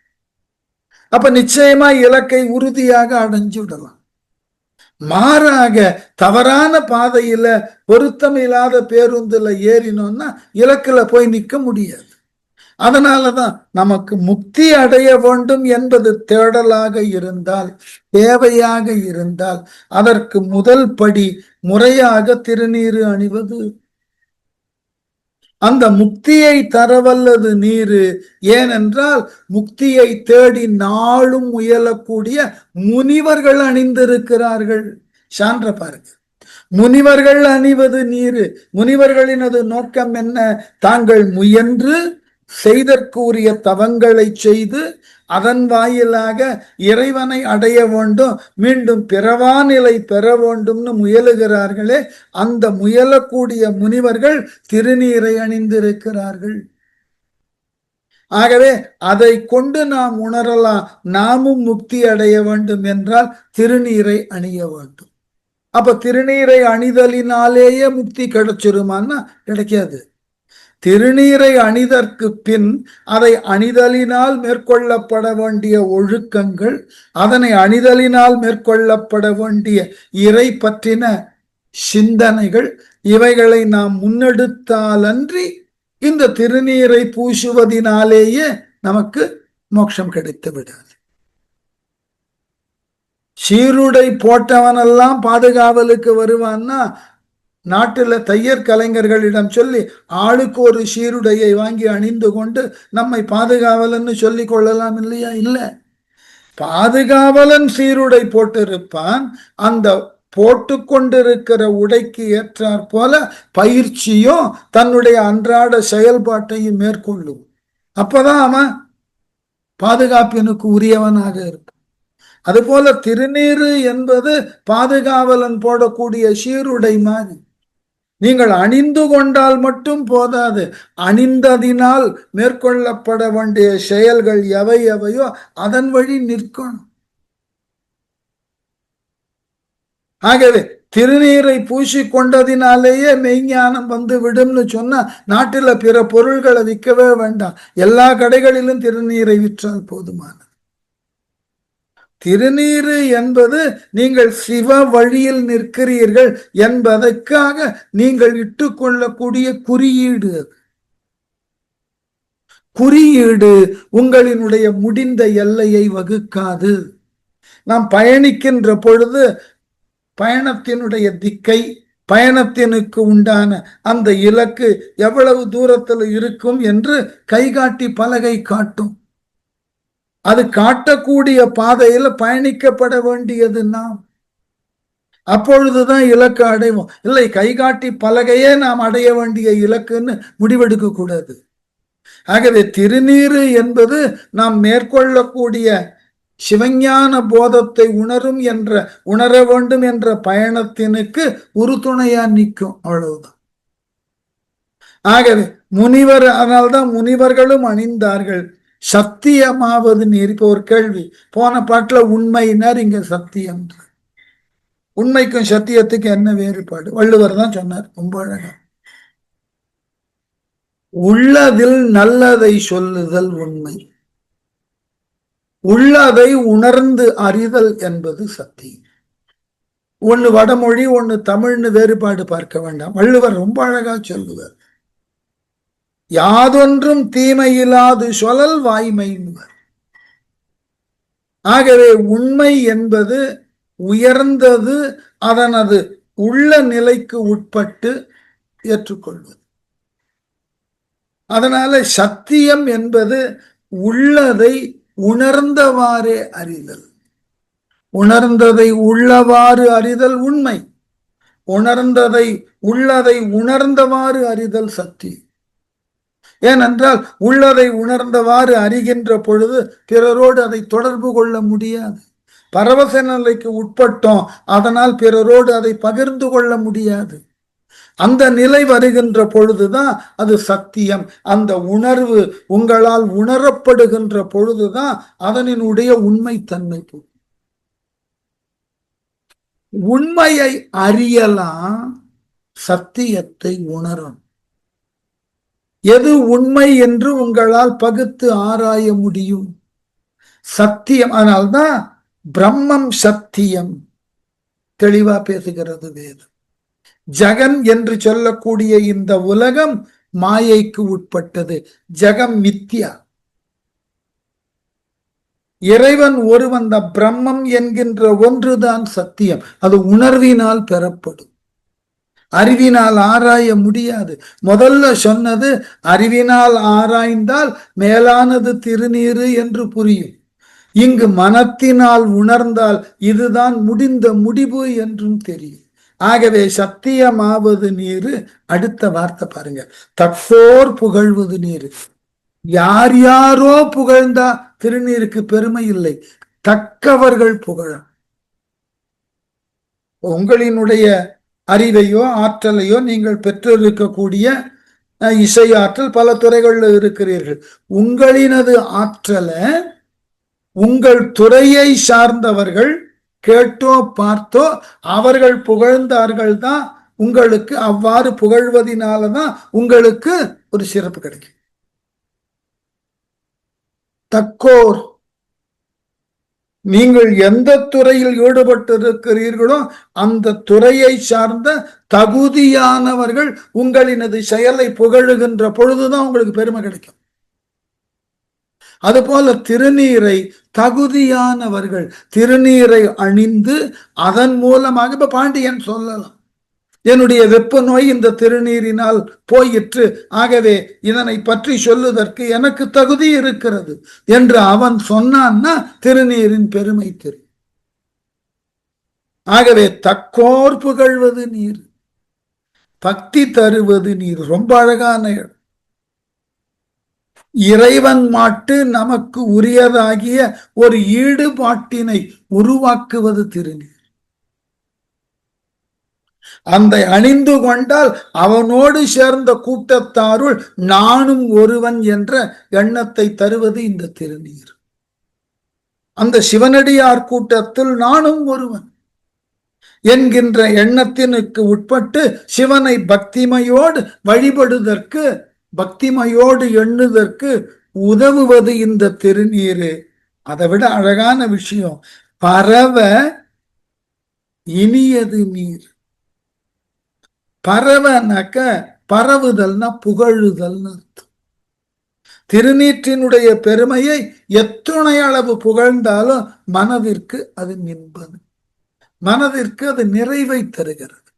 அப்ப நிச்சயமா இலக்கை உறுதியாக அடைஞ்சு விடலாம். மாறாக தவறான பாதையில பொருத்தம் இல்லாத பேருந்துல ஏறினோம்னா இலக்குல போய் நிற்க முடியாது. அதனாலதான் நமக்கு முக்தி அடைய வேண்டும் என்பது தேடலாக இருந்தால், தேவையாக இருந்தால், அதற்கு முதல் படி முறையாக திருநீரு அணிவது. அந்த முக்தியை தரவல்லது நீரு. ஏனென்றால் முக்தியை தேடி நாளும் முயலக்கூடிய முனிவர்கள் அணிந்திருக்கிறார்கள். சான்ற பாருங்க, முனிவர்கள் அணிவது நீரு. முனிவர்களினது நோக்கம் என்ன? தாங்கள் முயன்று செய்தற்குரிய தவங்களை செய்து அதன் வாயிலாக இறைவனை அடைய வேண்டும், மீண்டும் பிறவா நிலை பெற வேண்டும்னு முயலுகிறார்களே, அந்த முயலக்கூடிய முனிவர்கள் திருநீரை அணிந்திருக்கிறார்கள். ஆகவே அதை கொண்டு நாம் உணரலாம், நாமும் முக்தி அடைய வேண்டும் என்றால் திருநீரை அணிய வேண்டும். அப்ப திருநீரை அணிதலினாலேயே முக்தி கிடைச்சிருமான்னா கிடைக்காது. திருநீரை அணிதற்கு பின் அதை அணிதலினால் மேற்கொள்ளப்பட வேண்டிய ஒழுக்கங்கள், அதனை அணிதலினால் மேற்கொள்ளப்பட வேண்டிய இறை பற்றின சிந்தனைகள், இவைகளை நாம் முன்னெடுத்தாலன்றி இந்த திருநீரை பூசுவதினாலேயே நமக்கு மோட்சம் கிடைத்து விடாது. சீருடை போட்டவனெல்லாம் பாதுகாவலுக்கு வருவான்னா நாட்டுல தையர் கலைஞர்களிடம் சொல்லி ஆளுக்கு ஒரு சீருடையை வாங்கி அணிந்து கொண்டு நம்மை பாதுகாவலன்னு சொல்லி கொள்ளலாம் இல்லையா? இல்ல, பாதுகாவலன் சீருடை போட்டிருப்பான். அந்த போட்டு கொண்டிருக்கிற உடைக்கு ஏற்றாற் போல பயிற்சியும் தன்னுடைய அன்றாட செயல்பாட்டையும் மேற்கொள்ளும். அப்பதான் அவன் பாதுகாப்பினுக்கு உரியவனாக இருப்பான். அதுபோல திருநீரு என்பது பாதுகாவலன் போடக்கூடிய சீருடை மாதிரி. நீங்கள் அணிந்து கொண்டால் மட்டும் போதாது, அணிந்ததினால் மேற்கொள்ளப்பட வேண்டிய செயல்கள் எவை எவையோ அதன் வழி நிற்கணும். ஆகவே திருநீரை பூசி கொண்டதினாலேயே மெய்ஞானம் வந்து விடும்னு சொன்னா நாட்டில பிற பொருள்களை விற்கவே வேண்டாம், எல்லா கடைகளிலும் திருநீரை விற்றால் போதுமானது. திருநீரு என்பது நீங்கள் சிவ வழியில் நிற்கிறீர்கள் என்பதற்காக நீங்கள் இட்டுக்கொள்ளக்கூடிய குறியீடு. குறியீடு உங்களினுடைய முடிந்த எல்லையை வகுக்காது. நாம் பயணிக்கின்ற பொழுது பயணத்தினுடைய திக்கை, பயணத்தினுக்கு உண்டான அந்த இலக்கு எவ்வளவு தூரத்தில் இருக்கும் என்று கைகாட்டி பலகை காட்டும். அது காட்டக்கூடிய பாதையில் பயணிக்கப்பட வேண்டியது நாம். அப்பொழுதுதான் இலக்கு அடைவோம். இல்லை, கைகாட்டி பலகையே நாம் அடைய வேண்டிய இலக்குன்னு முடிவெடுக்க கூடாது. ஆகவே திருநீரு என்பது நாம் மேற்கொள்ளக்கூடிய சிவஞான போதத்தை உணர வேண்டும் என்ற பயணத்தினுக்கு உறுதுணையா நிற்கும், அவ்வளவுதான். ஆகவே முனிவர், அதனால்தான் முனிவர்களும் அணிந்தார்கள். சத்தியமாவது நீர். இப்ப ஒரு கேள்வி, போன பாட்டுல உண்மையினர், இங்க சத்தியம். உண்மைக்கும் சத்தியத்துக்கு என்ன வேறுபாடு? வள்ளுவர் தான் சொன்னார், ரொம்ப அழகா. உள்ளதில் நல்லதை சொல்லுதல் உண்மை, உள்ளதை உணர்ந்து அறிதல் என்பது சத்தியம். ஒன்னு வடமொழி, ஒன்னு தமிழ்னு வேறுபாடு பார்க்க வேண்டாம். வள்ளுவர் ரொம்ப அழகா சொல்லுவார், யாதொன்றும் தீமையில்லாது சொல்லல் வாய்மை. ஆகவே உண்மை என்பது உயர்ந்தது, அதனது உள்ள நிலைக்கு உட்பட்டு ஏற்றுக்கொள்வது. அதனால சத்தியம் என்பது உள்ளதை உணர்ந்தவாறே அறிதல். உணர்ந்ததை உள்ளவாறு அறிதல் உண்மை, உள்ளதை உணர்ந்தவாறு அறிதல் சத்தியம். ஏனென்றால் உள்ளதை உணர்ந்தவாறு அறிகின்ற பொழுது பிறரோடு அதை தொடர்பு கொள்ள முடியாது. பரவச நிலைக்கு உட்பட்டோம், அதனால் பிறரோடு அதை பகிர்ந்து கொள்ள முடியாது. அந்த நிலை வருகின்ற பொழுதுதான் அது சத்தியம். அந்த உணர்வு உங்களால் உணரப்படுகின்ற பொழுதுதான் அதனுடைய உண்மைத்தன்மை. உண்மையை அறியலாம், சத்தியத்தை உணரும். எது உண்மை என்று உங்களால் பகுத்து ஆராய முடியும்? சத்தியம். அதனால்தான் பிரம்மம் சத்தியம் தெளிவா பேசுகிறது வேதம். ஜகன் என்று சொல்லக்கூடிய இந்த உலகம் மாயைக்கு உட்பட்டது, ஜகம் மித்யா. இறைவன் ஒருவன், பிரம்மம் என்கின்ற ஒன்றுதான் சத்தியம். அது உணர்வினால் பெறப்படும், அறிவினால் ஆராய முடியாது. முதல்ல சொன்னது அறிவினால் ஆராய்ந்தால் மேலானது திருநீரு என்று புரியும். இங்கு மனத்தினால் உணர்ந்தால் இதுதான் முடிந்த முடிவு என்றும் தெரியும். ஆகவே சத்தியமாவது நீரு. அடுத்த வார்த்தை பாருங்க, தக்கோர் புகழ்வது நீரு. யார் யாரோ புகழ்ந்தா திருநீருக்கு பெருமை இல்லை, தக்கவர்கள் புகழ. உங்களினுடைய அறிவையோ ஆற்றலையோ நீங்கள் பெற்றிருக்கக்கூடிய இசை ஆற்றல், பல துறைகளில் இருக்கிறீர்கள். உங்களினது ஆற்றலை உங்கள் துறையை சார்ந்தவர்கள் கேட்டோ பார்த்தோ அவர்கள் புகழ்ந்தார்கள் தான் உங்களுக்கு. அவ்வாறு புகழ்வதனாலதான் உங்களுக்கு ஒரு சிறப்பு கிடைக்கும். தக்கோர், நீங்கள் எந்த துறையில் ஈடுபட்டிருக்கிறீர்களோ அந்த துறையை சார்ந்த தகுதியானவர்கள் உங்களினது செயலை புகழுகின்ற பொழுதுதான் உங்களுக்கு பெருமை கிடைக்கும். அதுபோல திருநீரை தகுதியானவர்கள் திருநீரை அணிந்து அதன் மூலமாக, இப்ப பாண்டியன் சொல்லலாம், என்னுடைய வெப்ப நோய் இந்த திருநீரினால் போயிற்று, ஆகவே இதனை பற்றி சொல்லுவதற்கு எனக்கு தகுதி இருக்கிறது என்று அவன் சொன்னான்னா திருநீரின் பெருமை தெரியும். ஆகவே தக்கோர் புகழ்வது நீர், பக்தி தருவது நீர். ரொம்ப அழகான இறைவன் மாட்டு நமக்கு உரியதாகிய ஒரு ஈடுபாட்டினை உருவாக்குவது திருநீர். அந்த அணிந்து கொண்டால் அவனோடு சேர்ந்த கூட்டத்தாருள் நானும் ஒருவன் என்ற எண்ணத்தை தருவது இந்த திருநீர். அந்த சிவனடியார் கூட்டத்தில் நானும் ஒருவன் என்கின்ற எண்ணத்தினுக்கு உட்பட்டு சிவனை பக்திமையோடு வழிபடுவதற்கு, பக்திமையோடு எண்ணுதற்கு உதவுவது இந்த திருநீரு. அதை விட அழகான விஷயம், பரவ இனியது நீர். பரவனாக்க பரவுதல்னா புகழுதல்னு அர்த்தம். திருநீற்றினுடைய பெருமையை எத்துணை அளவு புகழ்ந்தாலும் மனதிற்கு அது நின்பது, மனதிற்கு அது நிறைவை தருகிறது,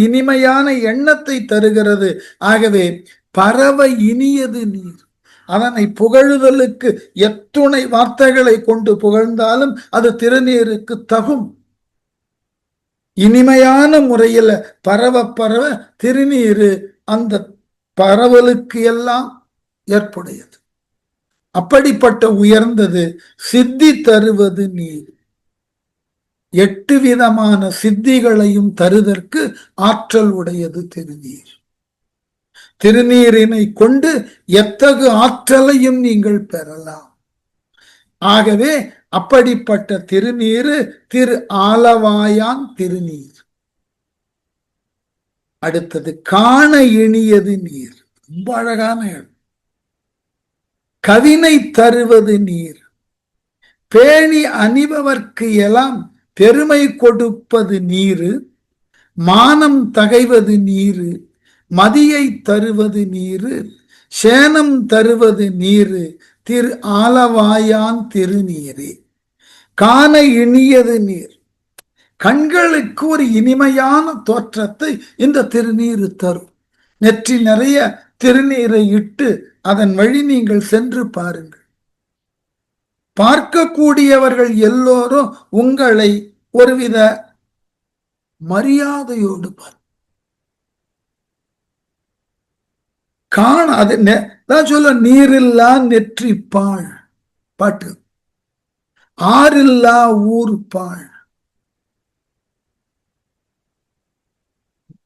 இனிமையான எண்ணத்தை தருகிறது. ஆகவே பரவ இனியது நீர். அதனை புகழுதலுக்கு எத்துணை வார்த்தைகளை கொண்டு புகழ்ந்தாலும் அது திருநீருக்கு தகும். இனிமையான முறையில பரவ பரவ திருநீரு அந்த பரவலுக்கு எல்லாம் ஏற்புடையது. அப்படிப்பட்ட உயர்ந்தது சித்தி தருவது நீர். 8 விதமான சித்திகளையும் தருதற்கு ஆற்றல் உடையது திருநீர். திருநீரினை கொண்டு எத்தகு ஆற்றலையும் நீங்கள் பெறலாம். ஆகவே அப்படிப்பட்ட திருநீரு திரு ஆலவாயான் திருநீர். அடுத்தது காண இனியது நீர். ரொம்ப அழகான இடம். கவினை தருவது நீர். பேணி அணிபவர்க்கு எல்லாம் பெருமை கொடுப்பது நீரு. மானம் தகைவது நீரு. மதியை தருவது நீரு. சேனம் தருவது நீரு. திரு ஆலவாயான் திருநீரே. காண இனியது நீர். கண்களுக்கு ஒரு இனிமையான தோற்றத்தை இந்த திருநீர் தரும். நெற்றி நிறைய திருநீரை இட்டு அதன் வழி நீங்கள் சென்று பாருங்கள். பார்க்கக்கூடியவர்கள் எல்லோரும் உங்களை ஒருவித மரியாதையோடு காண அது சொல்ல நீரில்லா நெற்றிப்பாள் பாட்டு, ஆறில்லா ஊர் பாள்.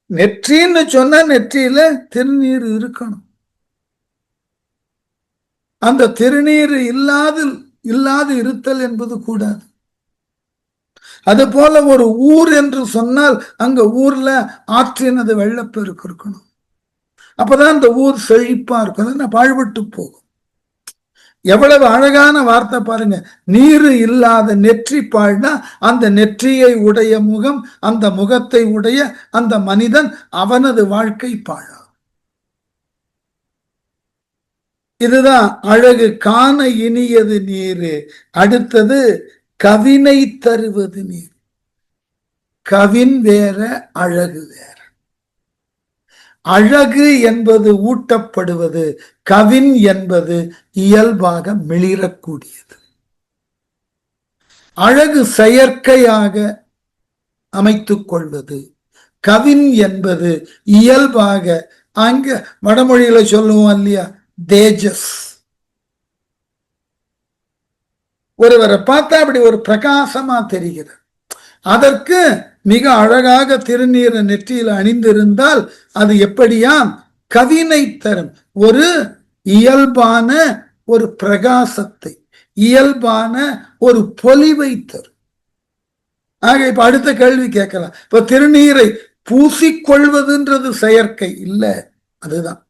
நெற்றின்னு சொன்னா நெற்றியில திருநீர் இருக்கணும். அந்த திருநீர் இல்லாது இருத்தல் என்பது கூடாது. அது போல ஒரு ஊர் என்று சொன்னால் அங்க ஊர்ல ஆற்றினது வெள்ளப்பெருக்கு இருக்கணும். அப்பதான் அந்த ஊர் செழிப்பா இருக்கும், பாழ்பட்டு போகும். எவ்வளவு அழகான வார்த்தை பாருங்க. நீரு இல்லாத நெற்றி பாழ்னா அந்த நெற்றியை உடைய முகம், அந்த முகத்தை உடைய அந்த மனிதன், அவனது வாழ்க்கை பாழா. இதுதான் அழகு. காண இனியது நீரு. அடுத்தது கவினை தருவது நீர். கவின் வேற, அழகு வேற. அழகு என்பது ஊட்டப்படுவது, கவின் என்பது இயல்பாக மிளிரக்கூடியது. அழகு செயற்கையாக அமைத்துக் கொள்வது, கவின் என்பது இயல்பாக. அங்க வடமொழியில சொல்லுவோம் இல்லையா, தேஜஸ். ஒருவரை பார்த்தா அப்படி ஒரு பிரகாசமா தெரிகிறது. அதற்கு மிக அழகாக திருநீர நெற்றியில் அணிந்திருந்தால் அது எப்படியாம் கவினை தரும். ஒரு இயல்பான ஒரு பிரகாசத்தை, இயல்பான ஒரு பொலிவை தரும். ஆக இப்ப அடுத்த கேள்வி கேட்கலாம். இப்ப திருநீரை பூசிக்கொள்வதுன்றது செயற்கை இல்ல. அதுதான்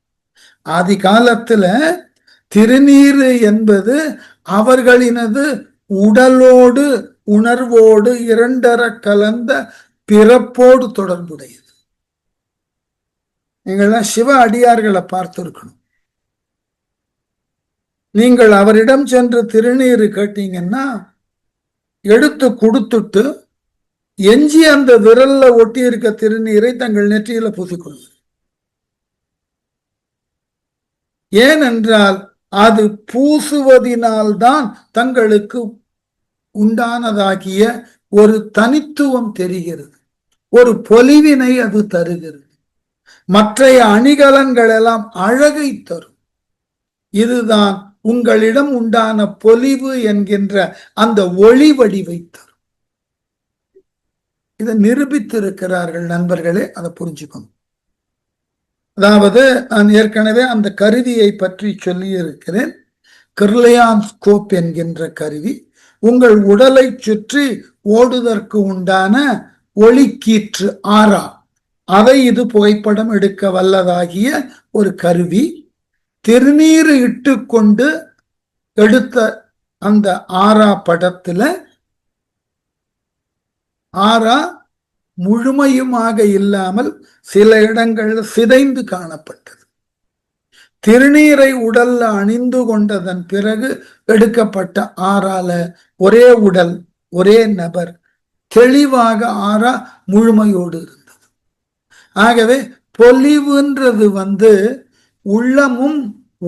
ஆதி காலத்துல திருநீரு என்பது அவர்களினது உடலோடு உணர்வோடு இரண்டர கலந்த பிறப்போடு தொடர்புடையது. நீங்கள்லாம் சிவ அடியார்களை பார்த்திருக்கணும். நீங்கள் அவரிடம் சென்று திருநீர் கேட்டீங்கன்னா எடுத்து கொடுத்துட்டு எஞ்சி அந்த விரல்ல ஒட்டி இருக்க திருநீரை தங்கள் நெற்றியில பூசிக்கொள்வது. ஏனென்றால் அது பூசுவதினால்தான் தங்களுக்கு உண்டானதாகிய ஒரு தனித்துவம் தெரிகிறது, ஒரு பொலிவினை அது தருகிறது. மற்றைய அணிகலன்கள் எல்லாம் அழகை தரும். இதுதான் உங்களிடம் உண்டான பொலிவு என்கின்ற அந்த ஒளி வடிவை தரும். இதை நிரூபித்திருக்கிறார்கள் நண்பர்களே, அதை புரிஞ்சுக்கணும். அதாவது நான் ஏற்கனவே அந்த கருவியை பற்றி சொல்லி இருக்கிறேன். கிர்லியான்ஸ்கோப் என்கின்ற கருவி உங்கள் உடலை சுற்றி ஓடுதற்கு உண்டான ஒளிக்கீற்று ஆரா, அதை இது புகைப்படம் எடுக்க வல்லதாகிய ஒரு கருவி. திருநீர் இட்டு கொண்டு எடுத்த அந்த ஆரா படத்துல ஆறா முழுமையுமாக இல்லாமல் சில இடங்கள்ல சிதைந்து காணப்பட்டது. திருநீரை உடல்ல அணிந்து கொண்டதன் பிறகு எடுக்கப்பட்ட ஆறால ஒரே உடல் ஒரே நபர் தெளிவாக ஆறா முழுமையோடு இருந்தது. ஆகவே பொலிவுன்றது உள்ளமும்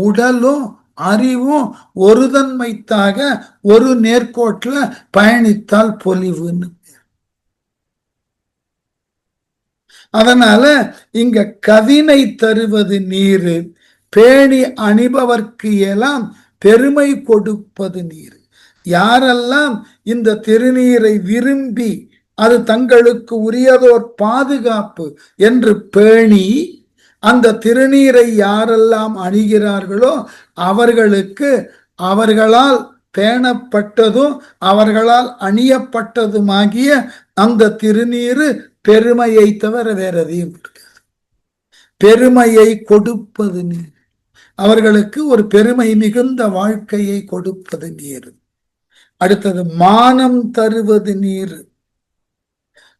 உடலும் அறிவும் ஒரு தன்மைத்தாக ஒரு நேர்கோட்டில் பயணித்தால் பொலிவுன்னு. அதனால இங்க கவினை தருவது நீரு, பேணி அணிபவர்க்கு எல்லாம் பெருமை கொடுப்பது நீர். யாரெல்லாம் இந்த திருநீரை விரும்பி அது தங்களுக்கு உரியதோர் பாதுகாப்பு என்று பேணி அந்த திருநீரை யாரெல்லாம் அணிகிறார்களோ அவர்களுக்கு அவர்களால் பேணப்பட்டதும் அவர்களால் அணியப்பட்டதுமாகிய அந்த திருநீரு பெருமையை தவிர வேற எதையும் கொடுக்காது. பெருமையை கொடுப்பது நீர், அவர்களுக்கு ஒரு பெருமை மிகுந்த வாழ்க்கையை கொடுப்பது நீர். அடுத்தது மானம் தருவது நீர்.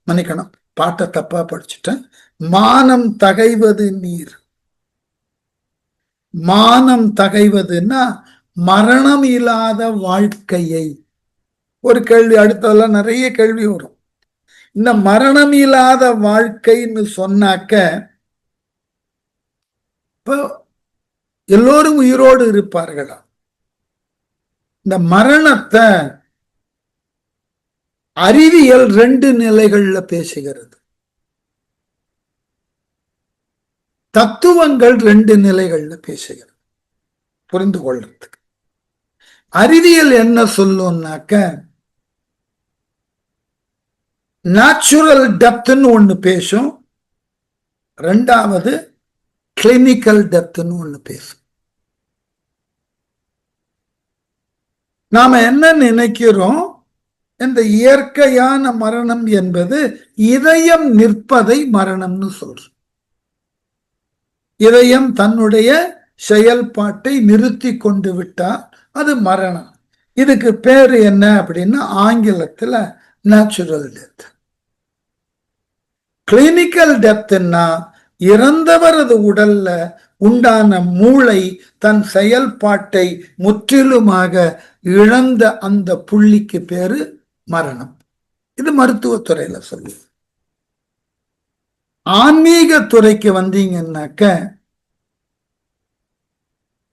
மன்னிக்கணும், பாட்டை தப்பா படிச்சுட்டேன். மானம் தகைவது நீர். மானம் தகைவதுன்னா மரணம் இல்லாத வாழ்க்கையை. ஒரு கேள்வி, அடுத்ததெல்லாம் நிறைய கேள்வி வரும். இந்த மரணம் இல்லாத வாழ்க்கைன்னு சொன்னாக்க இப்போ எல்லோரும் உயிரோடு இருப்பார்களா? இந்த மரணத்தை அறிவியல் 2 நிலைகள்ல பேசுகிறது, தத்துவங்கள் 2 நிலைகள்ல பேசுகிறது. புரிந்து கொள்றதுக்கு அறிவியல் என்ன சொல்லும்னாக்க நேச்சுரல் டெப்த்னு ஒண்ணு பேசும், 2வது கிளினிக்கல் டெப்த்னு ஒண்ணு பேசும். நாம என்ன நினைக்கிறோம், இந்த இயற்கையான மரணம் என்பது இதயம் நிற்பதை மரணம்னு சொல்றோம். இதயம் தன்னுடைய செயல்பாட்டை நிறுத்தி கொண்டு விட்டால் அது மரணம். இதுக்கு பேரு என்ன அப்படின்னா ஆங்கிலத்துல நேச்சுரல் டெத். கிளினிக்கல் டெத்னா இறந்தவரது உடல்ல உண்டான மூளை தன் செயல்பாட்டை முற்றிலுமாக இழந்த அந்த புள்ளிக்கு பேரு மரணம். இது மருத்துவத்துறையில சொல்லு. ஆன்மீக துறைக்கு வந்தீங்கன்னாக்க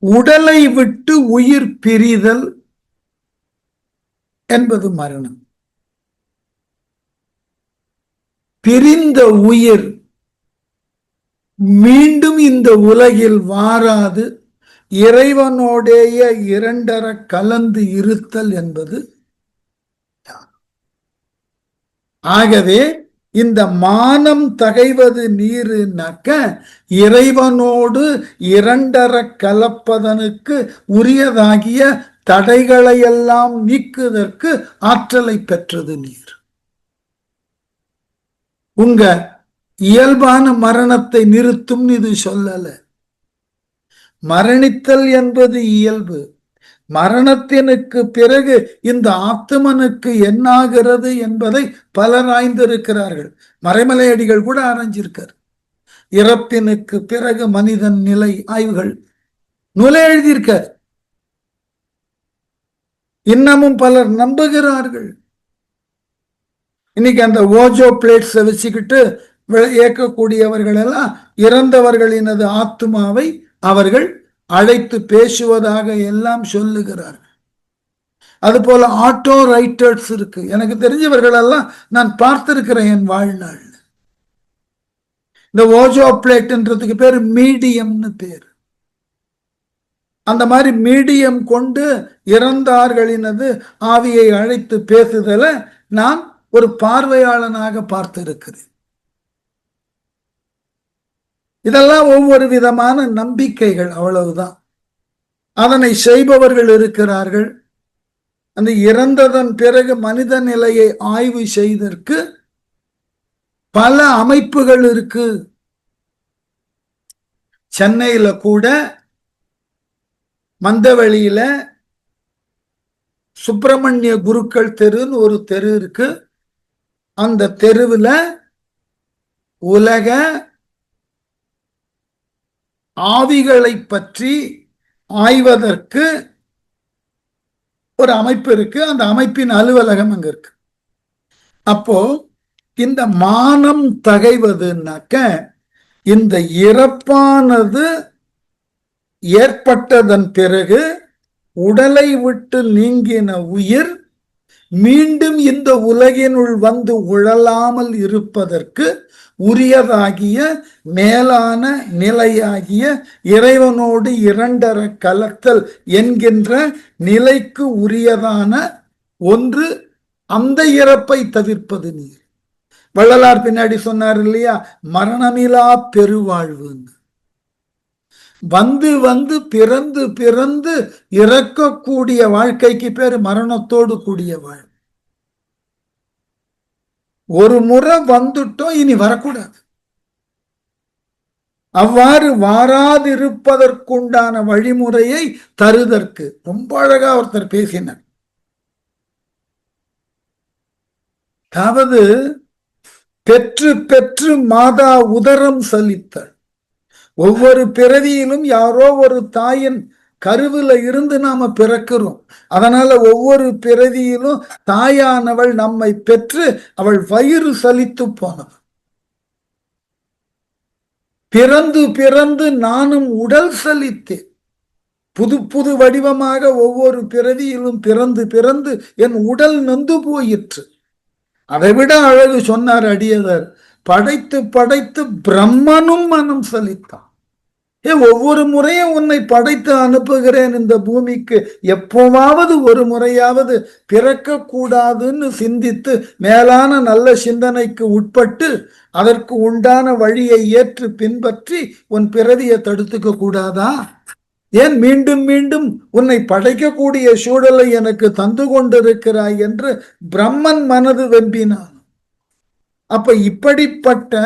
உடலை விட்டு உயிர் பிரிதல் என்பது மரணம். பிரிந்த உயிர் மீண்டும் இந்த உலகில் வாராது இறைவனோடைய இரண்டர கலந்து இருத்தல் என்பது. ஆகவே இந்த மானம் தகைவது நீருனாக்க இறைவனோடு இரண்டர கலப்பதனுக்கு உரியதாகிய தடைகளையெல்லாம் நீக்குவதற்கு ஆற்றலை பெற்றது நீர். உங்க இயல்பான மரணத்தை நிறுத்தும் இது சொல்லல. மரணித்தல் என்பது இயல்பு. மரணத்தினுக்கு பிறகு இந்த ஆத்மனுக்கு என்னாகிறது என்பதை பலர் ஆய்ந்திருக்கிறார்கள். மறைமலையடிகள் கூட ஆராய்ஞ்சிருக்கார். இறப்பினுக்கு பிறகு மனிதன் நிலை ஆய்வுகள் நூலை எழுதியிருக்கார். இன்னமும் பலர் நம்புகிறார்கள். இன்னைக்கு அந்த ஓஜோ பிளேட்ஸ் வச்சுக்கிட்டு இயக்கக்கூடியவர்கள் எல்லாம் இறந்தவர்களினது ஆத்மாவை அவர்கள் அழைத்து பேசுவதாக எல்லாம் சொல்லுகிறார்கள். அது போல ஆட்டோ ரைட்டர்ஸ் இருக்கு. எனக்கு தெரிஞ்சவர்கள் எல்லாம் நான் பார்த்திருக்கிறேன் என் வாழ்நாள். இந்த ஓஜோ பிளேட்ன்றதுக்கு பேர் மீடியம்னு பேர். அந்த மாதிரி மீடியம் கொண்டு இறந்தார்களினது ஆவியை அழைத்து பேசுதல நான் ஒரு பார்வையாளனாக பார்த்திருக்கிறேன். இதெல்லாம் ஒவ்வொரு விதமான நம்பிக்கைகள், அவ்வளவுதான். அதனை செய்பவர்கள் இருக்கிறார்கள். அந்த இறந்ததன் பிறகு மனித நிலையை ஆய்வு செய்ததற்கு பல அமைப்புகள் இருக்கு. சென்னையில கூட மந்தவெளியில சுப்பிரமணிய குருக்கள் தெருன்னு ஒரு தெரு இருக்கு. அந்த தெருவில் உலக ஆவிகளை பற்றி ஆய்வதற்கு ஒரு அமைப்பு இருக்கு. அந்த அமைப்பின் அலுவலகம் அங்க இருக்கு. அப்போ இந்த மானம் தகைவதுனாக்க இந்த இறப்பானது ஏற்பட்டதன் பிறகு உடலை விட்டு நீங்கின உயிர் மீண்டும் இந்த உலகினுள் வந்து உழலாமல் இருப்பதற்கு உரியதாகிய மேலான நிலையாகிய இறைவனோடு இரண்டர கலத்தல் என்கின்ற நிலைக்கு உரியதான ஒன்று. அந்த இறப்பை தவிர்ப்பது நீர். வள்ளலார் பின்னாடி சொன்னார் இல்லையா, மரணமிலா பெருவாழ்வு. வந்து வந்து பிறந்து பிறந்து இறக்கக்கூடிய வாழ்க்கைக்கு பேரு மரணத்தோடு கூடிய வாழ்வு. ஒரு முறை வந்துட்டோம், இனி வரக்கூடாது. அவ்வாறு வாராதிருப்பதற்குண்டான வழிமுறையை தருதற்கு ரொம்ப அழகா ஒருத்தர் பேசினார். அதாவது பெற்று பெற்று மாதா உதரம் சலித்தல். ஒவ்வொரு பிறவியிலும் யாரோ ஒரு தாயின் கருவில இருந்து நாம பிறக்கிறோம். அதனால ஒவ்வொரு பிறவியிலும் தாயானவள் நம்மை பெற்று அவள் வயிறு சலித்து போனவள். பிறந்து பிறந்து நானும் உடல் சலித்தேன். புது புது வடிவமாக ஒவ்வொரு பிறவியிலும் பிறந்து பிறந்து என் உடல் நொந்து போயிற்று. அதைவிட அழகு சொன்னார் அடியவர், படைத்து படைத்து பிரம்மனும் மனம் சலித்தான். ஒவ்வொரு முறையும் உன்னை படைத்து அனுப்புகிறேன் இந்த பூமிக்கு, எப்போவாவது ஒரு முறையாவது பிறக்க கூடாதுன்னு சிந்தித்து மேலான நல்ல சிந்தனைக்கு உட்பட்டு அதற்கு உண்டான வழியை ஏற்று பின்பற்றி உன் பிறவியை தடுத்துக்க கூடாதா? ஏன் மீண்டும் மீண்டும் உன்னை படைக்கக்கூடிய சூழலை எனக்கு தந்து கொண்டிருக்கிறாய் என்று பிரம்மன் மனது வெம்பினான். அப்ப இப்படிப்பட்ட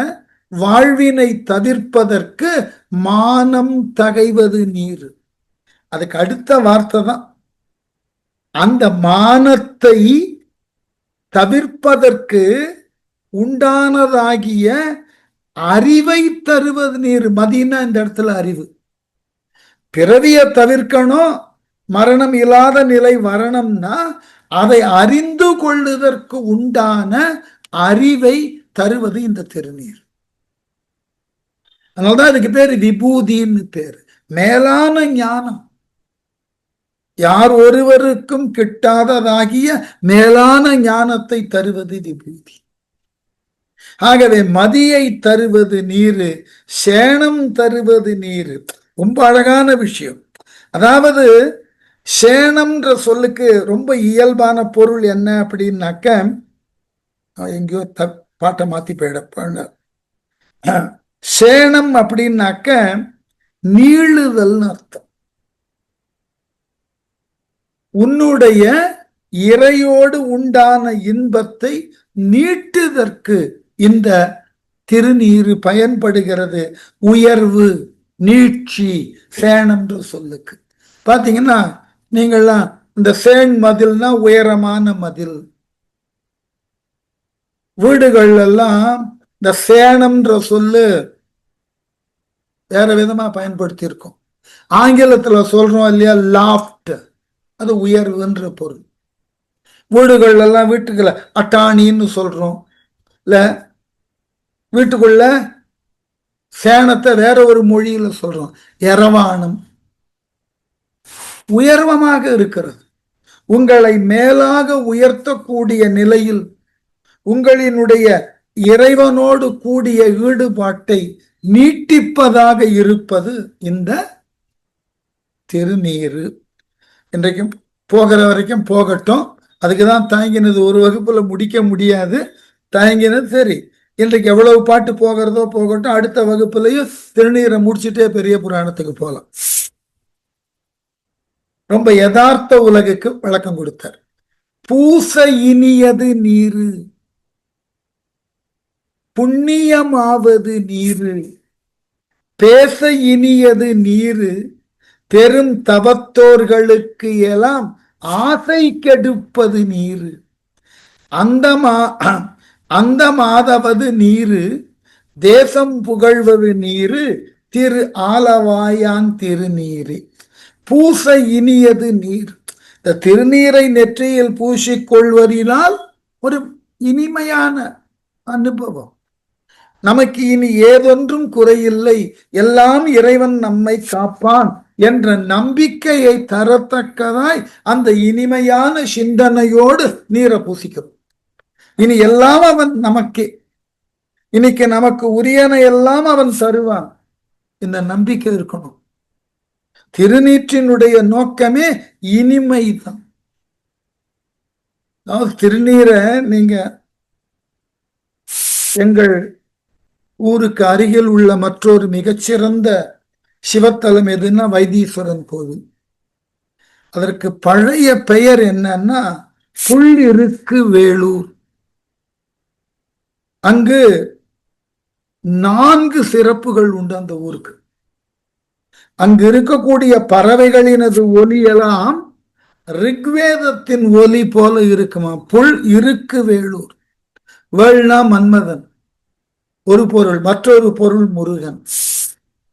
வாழ்வினை தவிர்ப்பதற்கு மானம் தகைவது நீர். அதுக்கு அடுத்த வார்த்தை தான். அந்த மானத்தை தவிர்ப்பதற்கு உண்டானதாகிய அறிவை தருவது நீர். மதினா இந்த இடத்துல அறிவு. பிறவியை தவிர்க்கணும், மரணம் இல்லாத நிலை வரணும்னா அதை அறிந்து கொள்ளுதற்கு உண்டான அறிவை தருவது இந்த திருநீர். அதனால்தான் அதுக்கு பேரு விபூதின்னு பேரு. மேலான ஞானம், யார் ஒருவருக்கும் கிட்டாததாகிய மேலான ஞானத்தை தருவது விபூதி. ஆகவே மதியை தருவது நீரு, சேணம் தருவது நீரு. ரொம்ப அழகான விஷயம். அதாவது சேணம்ன்ற சொல்லுக்கு ரொம்ப இயல்பான பொருள் என்ன அப்படின்னாக்க, எங்கேயோ பாட்டை மாத்தி போயிட, சேணம் அப்படின்னாக்க நீளுதல்னு அர்த்தம். உன்னுடைய இறையோடு உண்டான இன்பத்தை நீட்டுதற்கு இந்த திருநீரு பயன்படுகிறது. உயர்வு, நீட்சி, சேணம்ன்ற சொல்லுக்கு. பாத்தீங்கன்னா நீங்கள்லாம் இந்த சேன் மதில்னா உயரமான மதில். வீடுகள் எல்லாம் இந்த சேணம்ன்ற சொல்லு வேற விதமா பயன்படுத்தி இருக்கோம். ஆங்கிலத்துல சொல்றோம் இல்லையா, லாஃப்ட், அது உயர்வுன்ற பொருள். வீடுகள் எல்லாம் வீட்டுக்குள்ள அட்டாணின்னு சொல்றோம் இல்ல, வீட்டுக்குள்ள சேணத்தை வேற ஒரு மொழியில சொல்றோம் எரவானம். உயர்வமாக இருக்கிறது. உங்களை மேலாக உயர்த்தக்கூடிய நிலையில் உங்களினுடைய இறைவனோடு கூடிய ஈடுபாட்டை நீட்டிப்பதாக இருப்பது இந்த திருநீரு. இன்றைக்கும் போகிற வரைக்கும் போகட்டும். அதுக்குதான் தயங்கினது. ஒரு வகுப்புல முடிக்க முடியாது, தயங்கினது. சரி, இன்றைக்கு எவ்வளவு பாட்டு போகிறதோ போகட்டும். அடுத்த வகுப்புலையும் திருநீரை முடிச்சுட்டே பெரிய புராணத்துக்கு போகலாம். ரொம்ப யதார்த்த உலகுக்கு விளக்கம் கொடுத்தார். பூச இனியது நீரு, புண்ணியமாவது நீரு, பேச இனியது நீரு, பெரும் தவத்தோர்களுக்கு எல்லாம் ஆசை கெடுப்பது நீரு. அந்த அந்த மாதவது நீரு தேசம் புகழ்வது நீரு திரு ஆலவாயான் திருநீரு பூச இனியது நீர். இந்த திருநீரை நெற்றியில் பூசிக்கொள்வதினால் ஒரு இனிமையான அனுபவம். நமக்கு இனி ஏதொன்றும் குறையில்லை, எல்லாம் இறைவன் நம்மை காப்பான் என்ற நம்பிக்கையை தரத்தக்கதாய் அந்த இனிமையான சிந்தனையோடு நீரை பூசிக்கிறோம். இனி எல்லாம் அவன் நமக்கே, இன்னைக்கு நமக்கு உரியன எல்லாம் அவன் தருவான். இந்த நம்பிக்கை இருக்கணும். திருநீற்றினுடைய நோக்கமே இனிமைதான். திருநீரை நீங்க எங்கள் ஊருக்கு அருகில் உள்ள மற்றொரு மிகச்சிறந்த சிவத்தலம் எதுன்னா வைத்தீஸ்வரன் கோவில். அதற்கு பழைய பெயர் என்னன்னா புள்ளிருக்கு வேலூர். அங்கு 4 சிறப்புகள் உண்டு அந்த ஊருக்கு. அங்கு இருக்கக்கூடிய பறவைகளினது ஒலியெல்லாம் ரிக்வேதத்தின் ஒலி போல இருக்குமா. புல் இருக்கு வேலூர். வேள்னா மன்மதன் ஒரு பொருள், மற்றொரு பொருள் முருகன்.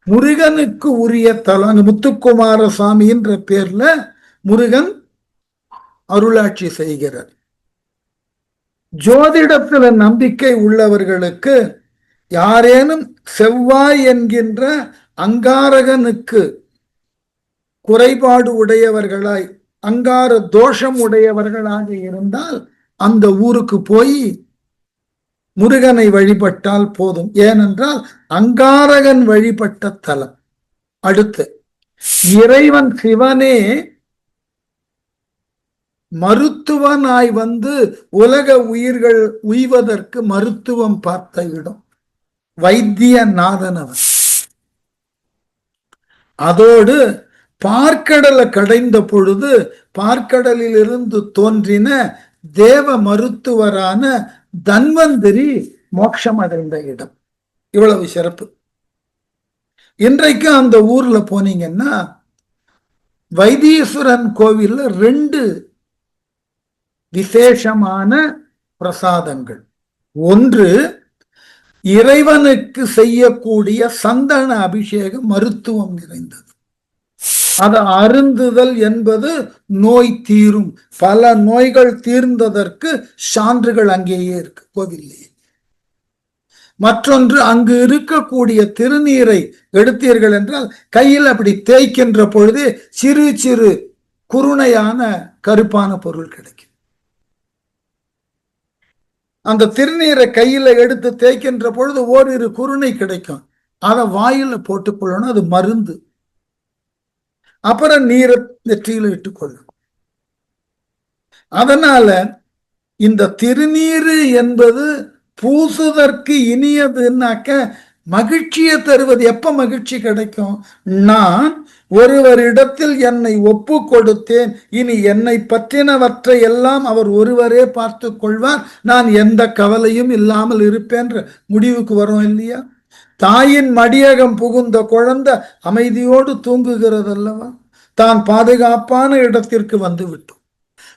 முருகனுக்கு உரிய தலம் முத்துக்குமார சாமி என்ற பேர்ல முருகன் அருளாட்சி செய்கிறார். ஜோதிடத்துல நம்பிக்கை உள்ளவர்களுக்கு யாரேனும் செவ்வாய் என்கின்ற அங்காரகனுக்கு குறைபாடு உடையவர்களாய், அங்கார தோஷம் உடையவர்களாக இருந்தால் அந்த ஊருக்கு போய் முருகனை வழிபட்டால் போதும். ஏனென்றால் அங்காரகன் வழிபட்ட தலம். அடுத்து இறைவன் சிவனே மருத்துவனாய் வந்து உலக உயிர்கள் உய்வதற்கு மருத்துவம் பார்த்த இடம் வைத்தியநாதனவன். அதோடு பார்க்கடலை கடைந்த பொழுது பார்க்கடலில் இருந்து தோன்றின தேவ மருத்துவரான தன்வந்திரி மோட்சம் அடைந்த இடம். இவ்வளவு சிறப்பு. இன்றைக்கு அந்த ஊர்ல போனீங்கன்னா வைத்தீஸ்வரன் கோவில்ல 2 விசேஷமான பிரசாதங்கள். ஒன்று இறைவனுக்கு செய்யக்கூடிய சந்தன அபிஷேகம் மருத்துவம் நிறைந்தது. அது அருந்துதல் என்பது நோய் தீரும். பல நோய்கள் தீர்ந்ததற்கு சான்றுகள் அங்கேயே இருக்கு கோவிலே. மற்றொன்று அங்கு இருக்கக்கூடிய திருநீரை எடுத்தீர்கள் என்றால் கையில் அப்படி தேய்க்கின்ற பொழுது சிறு சிறு குருணையான கருப்பான பொருள் கிடைக்கும். அந்த திருநீரை கையில எடுத்து தேய்க்கின்ற பொழுது ஓரிரு குருணை கிடைக்கும். அதை வாயில போட்டுக்கொள்ளணும், அது மருந்து. அப்புறம் நீரை நெற்றியில இட்டுக்கொள்ளும். அதனால இந்த திருநீரு என்பது பூசுதற்கு இனியதுன்னாக்க மகிழ்ச்சியை தருவது. எப்ப மகிழ்ச்சி கிடைக்கும்? நான் ஒருவரிடத்தில் என்னை ஒப்பு கொடுத்தேன், இனி என்னை பற்றினவற்றை எல்லாம் அவர் ஒருவரே பார்த்து கொள்வார், நான் எந்த கவலையும் இல்லாமல் இருப்பேன் முடிவுக்கு வரும் இல்லையா? தாயின் மடியகம் புகுந்த குழந்தை அமைதியோடு தூங்குகிறது அல்லவா? தான் பாதுகாப்பான இடத்திற்கு வந்து விட்டோம்.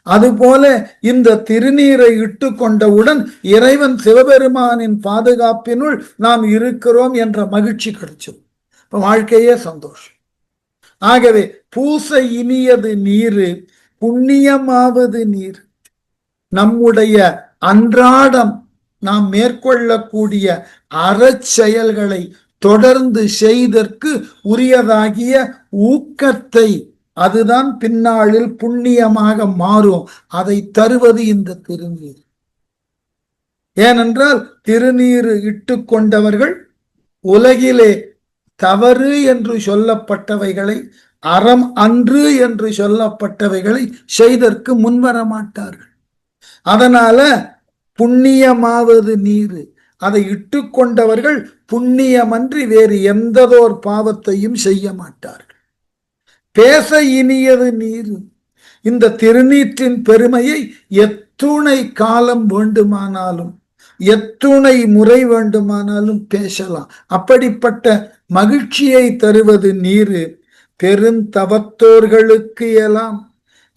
அதுபோல இந்த திருநீரை இட்டு கொண்டவுடன் இறைவன் சிவபெருமானின் பாதுகாப்பினுள் நாம் இருக்கிறோம் என்ற மகிழ்ச்சி கிடைச்சது. இப்ப வாழ்க்கையே சந்தோஷம். ஆகவே பூச இனியது நீரு புண்ணியமாவது நீர். நம்முடைய அன்றாடம் நாம் மேற்கொள்ளக்கூடிய அறச்செயல்களை தொடர்ந்து செய்தற்கு உரியதாகிய ஊக்கத்தை, அதுதான் பின்னாளில் புண்ணியமாக மாறும். அதை தருவது இந்த திருநீர். ஏனென்றால் திருநீர் இட்டு கொண்டவர்கள் உலகிலே தவறு என்று சொல்லப்பட்டவைகளை, அறம் அன்று என்று சொல்லப்பட்டவைகளை செய்தற்கு முன்வர மாட்டார்கள். அதனால புண்ணியமாவது நீர். அதை இட்டு கொண்டவர்கள் புண்ணியமன்றி வேறு எந்ததோர் பாவத்தையும் செய்ய மாட்டார்கள். பேச இனியது நீர். இந்த திருநீற்றின் பெருமையை எத்துணை காலம் வேண்டுமானாலும் எத்துணை முறை வேண்டுமானாலும் பேசலாம். அப்படிப்பட்ட மகிழ்ச்சியை தருவது நீர். பெருந்தவத்தோர்களுக்கு எல்லாம்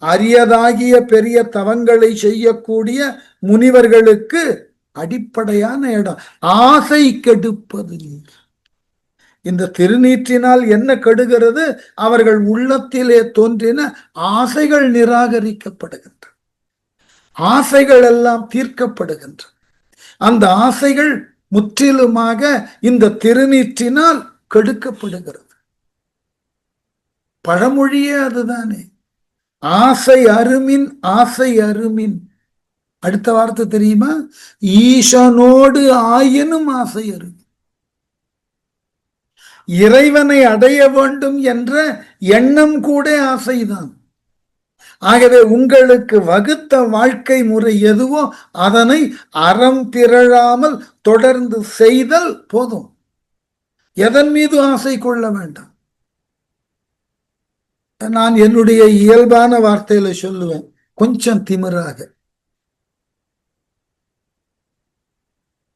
அரியதாகிய பெரிய தவங்களை செய்யக்கூடிய முனிவர்களுக்கு அடிப்படையான இடம். ஆசை கெடுப்பது நீர். இந்த திருநீற்றினால் என்ன கெடுகிறது? அவர்கள் உள்ளத்திலே தோன்றின ஆசைகள் நிராகரிக்கப்படுகின்றன, ஆசைகள் எல்லாம் தீர்க்கப்படுகின்றன. அந்த ஆசைகள் முற்றிலுமாக இந்த திருநீற்றினால் கெடுக்கப்படுகிறது. பழமொழியே அதுதானே, ஆசை அருமின் ஆசை அருமின். அடுத்த வார்த்தை தெரியுமா? ஈசனோடு ஆயினும் ஆசை அருமின். இறைவனை அடைய வேண்டும் என்ற எண்ணம் கூட ஆசைதான். ஆகவே உங்களுக்கு வகுத்த வாழ்க்கை முறை எதுவோ அதனை அறம் திரளாமல் தொடர்ந்து செய்தல் போதும். எதன் மீது ஆசை கொள்ள வேண்டாம். நான் என்னுடைய இயல்பான வார்த்தையில சொல்லுவேன், கொஞ்சம் திமிராக.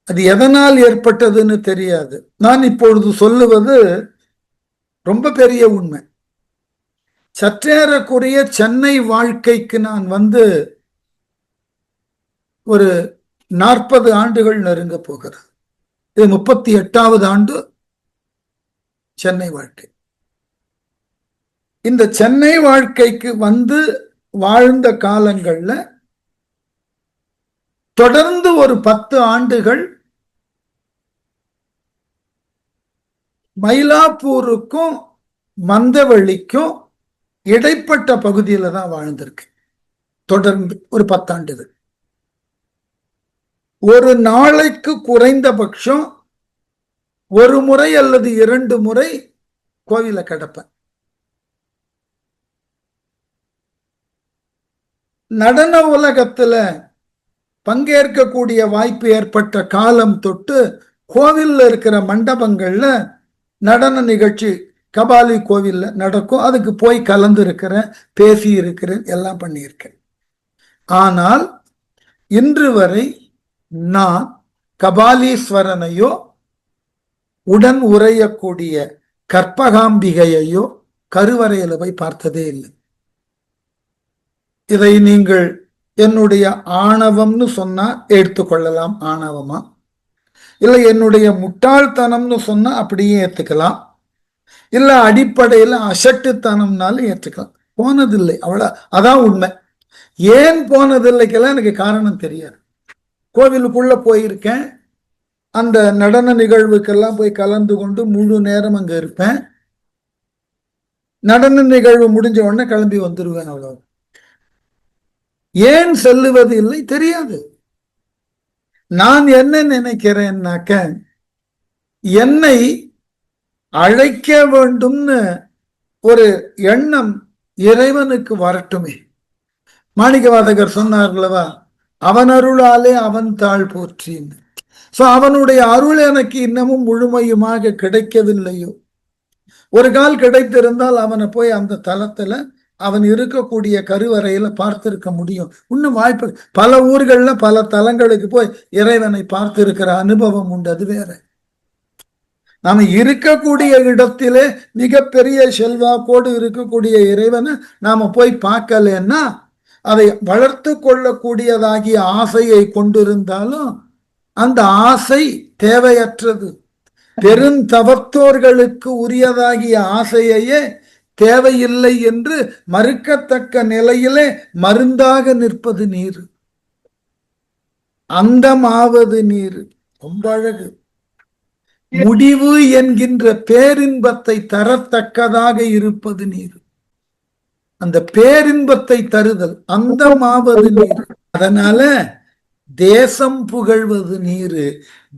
அது எதனால் ஏற்பட்டதுன்னு தெரியாது. நான் இப்பொழுது சொல்லுவது ரொம்ப பெரிய உண்மை. சற்றேறக்குரிய சென்னை வாழ்க்கைக்கு நான் வந்து ஒரு 40 ஆண்டுகள் நெருங்க போகிறது. இது 38வது ஆண்டு சென்னை வாழ்க்கை. இந்த சென்னை வாழ்க்கைக்கு வந்து வாழ்ந்த காலங்கள்ல தொடர்ந்து ஒரு 10 ஆண்டுகள் மயிலாப்பூருக்கும் மந்தவெளிக்கும் இடைப்பட்ட பகுதியில தான் வாழ்ந்திருக்கு. தொடர்ந்து ஒரு 10 ஆண்டுகள். ஒரு நாளைக்கு குறைந்தபட்சம் ஒரு முறை அல்லது 2 முறை கோவில கிடப்பேன். நடன உலகத்துல பங்கேற்கக்கூடிய வாய்ப்பு ஏற்பட்ட காலம் தொட்டு கோவில்ல இருக்கிற மண்டபங்கள்ல நடன நிகழ்ச்சி கபாலி கோவில்ல நடக்கும். அதுக்கு போய் கலந்து இருக்கிறேன், பேசி இருக்கிறேன், எல்லாம் பண்ணியிருக்கேன். ஆனால் இன்று வரை நான் கபாலீஸ்வரனையோ உடன் உரையக்கூடிய கற்பகாம்பிகையையோ கருவறையில போய் பார்த்ததே இல்லை. இதை நீங்கள் என்னுடைய ஆணவம்னு சொன்னா எடுத்துக்கொள்ளலாம், ஆணவமா. இல்லை என்னுடைய முட்டாள்தனம்னு சொன்னா அப்படியே ஏத்துக்கலாம். இல்ல அடிப்படையில அசட்டுத்தனம்னாலும் ஏற்றுக்கலாம். போனதில்லை, அவ்வளவு. அதான் உண்மை. ஏன் போனதில்லைக்கெல்லாம் எனக்கு காரணம் தெரியாது. கோவிலுக்குள்ள போயிருக்கேன், அந்த நடன நிகழ்வுக்கெல்லாம் போய் கலந்து கொண்டு முழு நேரம் அங்க இருப்பேன். நடன நிகழ்வு முடிஞ்ச உடனே கிளம்பி வந்துருவேன், அவ்வளவு. ஏன் செல்லுவது இல்லை தெரியாது. நான் என்ன நினைக்கிறேன்னாக்க, என்னை அழைக்க வேண்டும்னு ஒரு எண்ணம் இறைவனுக்கு வரட்டுமே. மாணிக்கவாசகர் சொன்னார்களவா, அவன் அருளாலே அவன் தாழ் போற்றின்னு. சோ அவனுடைய அருள் எனக்கு இன்னமும் முழுமையுமாக கிடைக்கவில்லையோ. ஒரு கால் கிடைத்திருந்தால் அவனை போய் அந்த தலத்துல அவன் இருக்கக்கூடிய கருவறையில பார்த்திருக்க முடியும். இன்னும் வாய்ப்பு. பல ஊர்கள்ல பல தலங்களுக்கு போய் இறைவனை பார்த்திருக்கிற அனுபவம் உண்டு, அது வேற. நாம இருக்கக்கூடிய இடத்திலே மிகப்பெரிய செல்வாக்கோடு இருக்கக்கூடிய இறைவனை நாம போய் பார்க்கலன்னா, அதை வளர்த்து கொள்ளக்கூடியதாகிய ஆசையை கொண்டிருந்தாலும் அந்த ஆசை தேவையற்றது. பெருந்தவத்தோர்களுக்கு உரியதாகிய ஆசையையே தேவையில்லை என்று மறுக்கத்தக்க நிலையிலே மருந்தாக நிற்பது நீர், அந்தமாவது நீர். ரொம்ப அழகு. முடிவு என்கின்ற பேரின்பத்தை தரத்தக்கதாக இருப்பது நீர். அந்த பேரின்பத்தை தருதல் அந்தமாவது நீர். அதனால தேசம் புகழ்வது நீரு.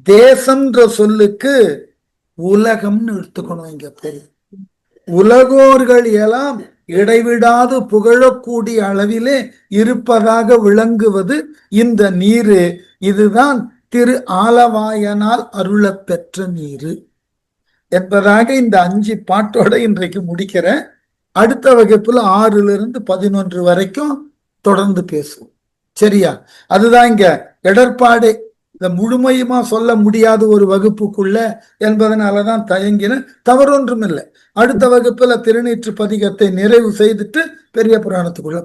தேசம்ன்ற சொல்லுக்கு உலகம்னு எடுத்துக்கணும். இங்க பேரு உலகோர்கள் எல்லாம் இடைவிடாது புகழக்கூடிய அளவிலே இருப்பதாக விளங்குவது இந்த நீரு. இதுதான் திரு ஆலவாயனால் அருளப் பெற்ற நீரு என்பதாக இந்த 5 பாட்டோட இன்றைக்கு முடிக்கிறேன். அடுத்த வகுப்புல 6லிருந்து 11 வரைக்கும் தொடர்ந்து பேசுவோம். சரியா? அதுதான் இங்க இடர்பாடு. இந்த முழுமையுமா சொல்ல முடியாத ஒரு வகுப்புக்குள்ள என்பதனாலதான் தயங்கின. தவறொன்றும் இல்லை. அடுத்த வகுப்புல திருநீற்று பதிகத்தை நிறைவு செய்துட்டு பெரிய புராணத்துக்குள்ள